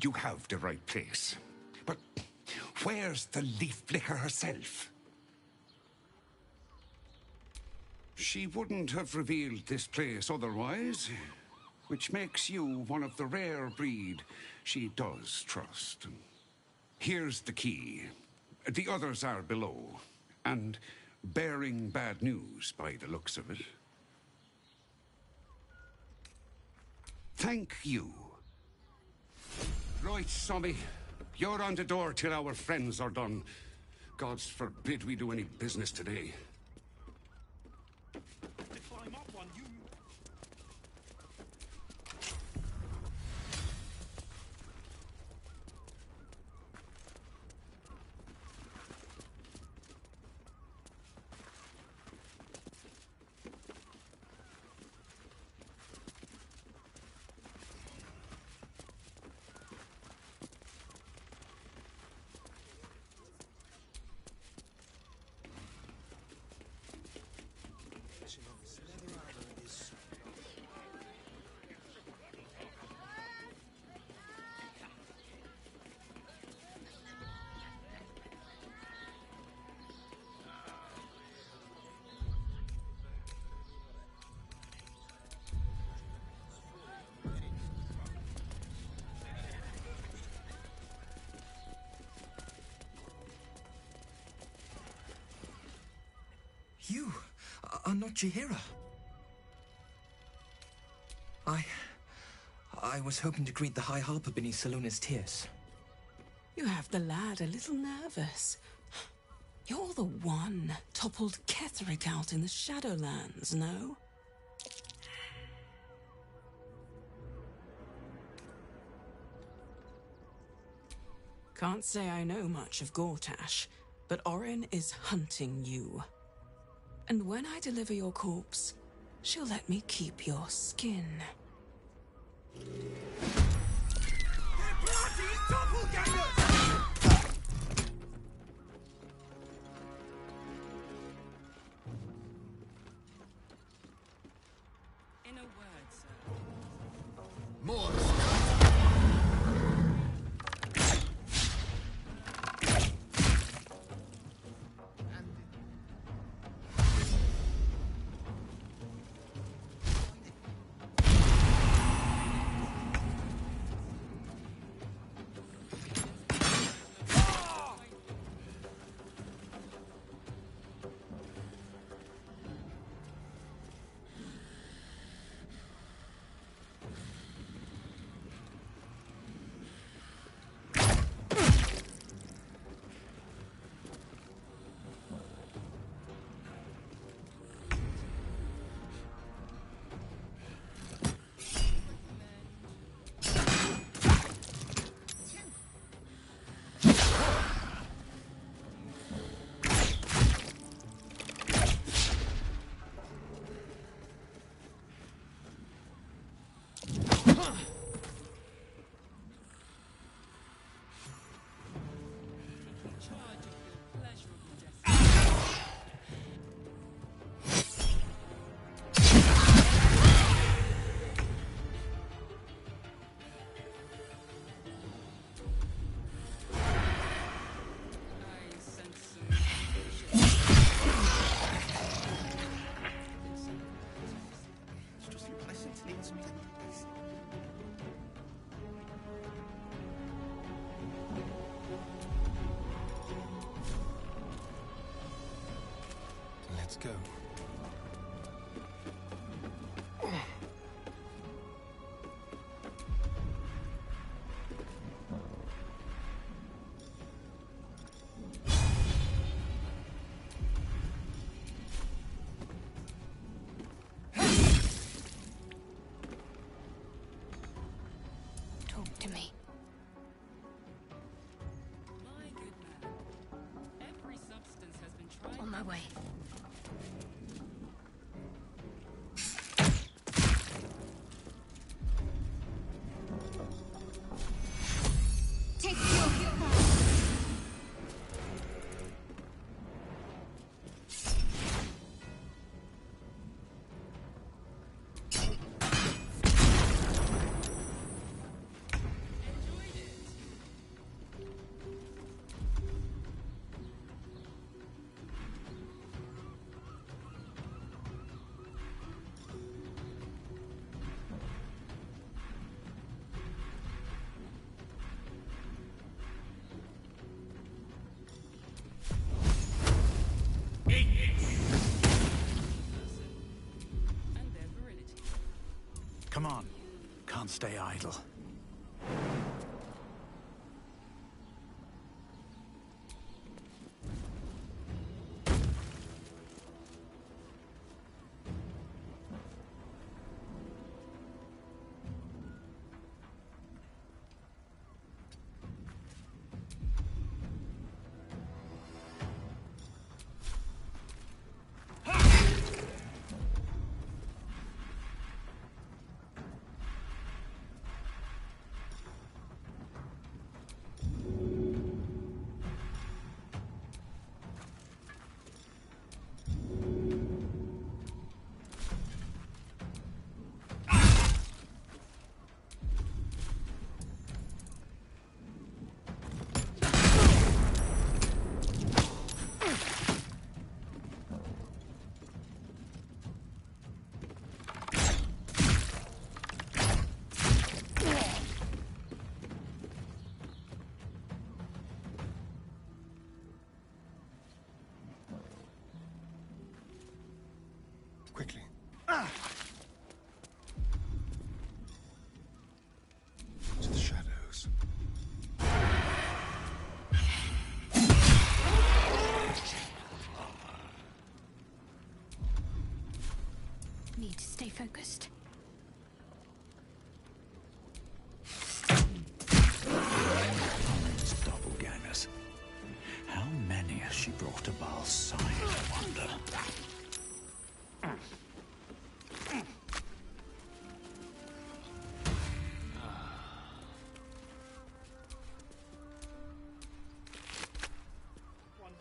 You have the right place. But where's the leaf flicker herself? She wouldn't have revealed this place otherwise, which makes you one of the rare breed she does trust. Here's the key. The others are below, and bearing bad news by the looks of it. Thank you. Right, Sommy. You're on the door till our friends are done. Gods forbid we do any business today. You are not Jahira. I was hoping to greet the High Harper beneath Selûne's tears. You have the lad a little nervous. You're the one toppled Ketheric out in the Shadowlands, no? Can't say I know much of Gortash, but Orin is hunting you. And when I deliver your corpse, she'll let me keep your skin. In a word, sir. More. Let's go. way. Take your Come on. Can't stay idle. Quickly. To the shadows. Need to stay focused. Colin's doppelgangers. How many has she brought to Baal's side, I wonder?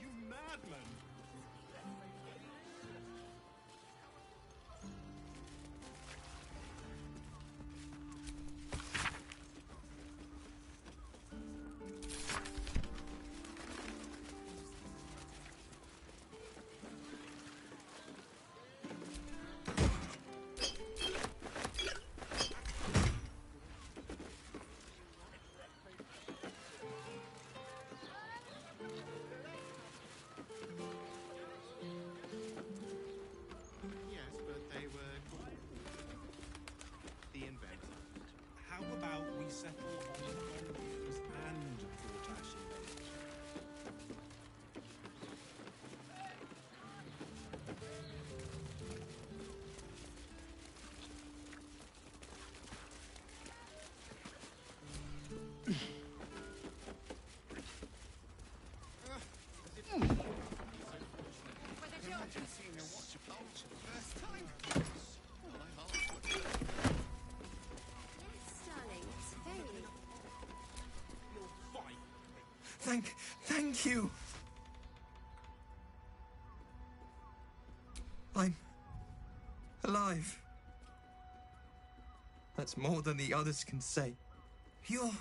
You madman! Yes, but they were the inventor. How about we settle on Orion's and Gortash invasion? Imagine seeing a watch of bulge for the first time. Yes, darling, it's very... You'll fight. Thank you. I'm alive. That's more than the others can say. You're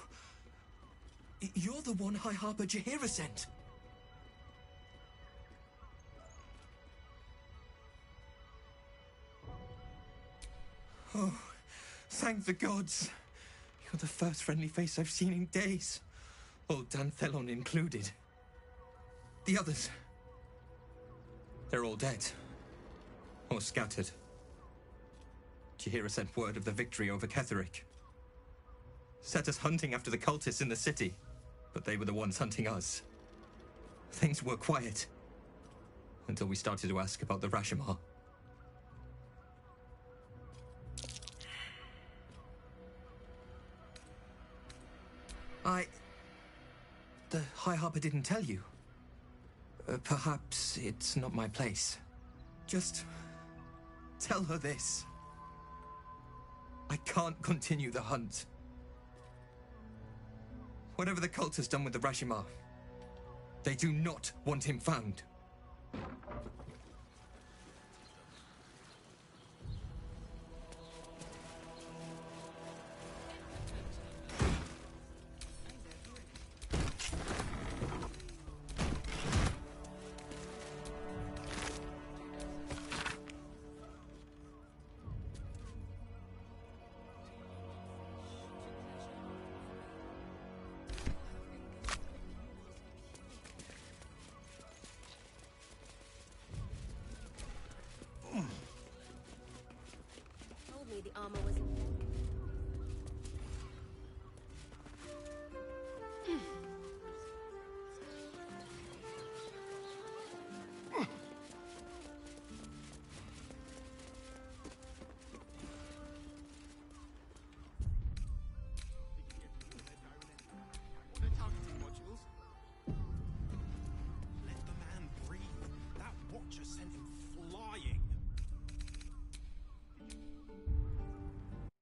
the one High Harper Jaheira sent. Oh, thank the gods. You're the first friendly face I've seen in days. Old Danthelon included. The others, they're all dead. Or scattered. Jaheira sent word of the victory over Ketheric. Set us hunting after the cultists in the city, but they were the ones hunting us. Things were quiet. Until we started to ask about the Rashomar. The High Harper didn't tell you. Perhaps it's not my place. Just tell her this. I can't continue the hunt. Whatever the cult has done with the Rashimar, they do not want him found.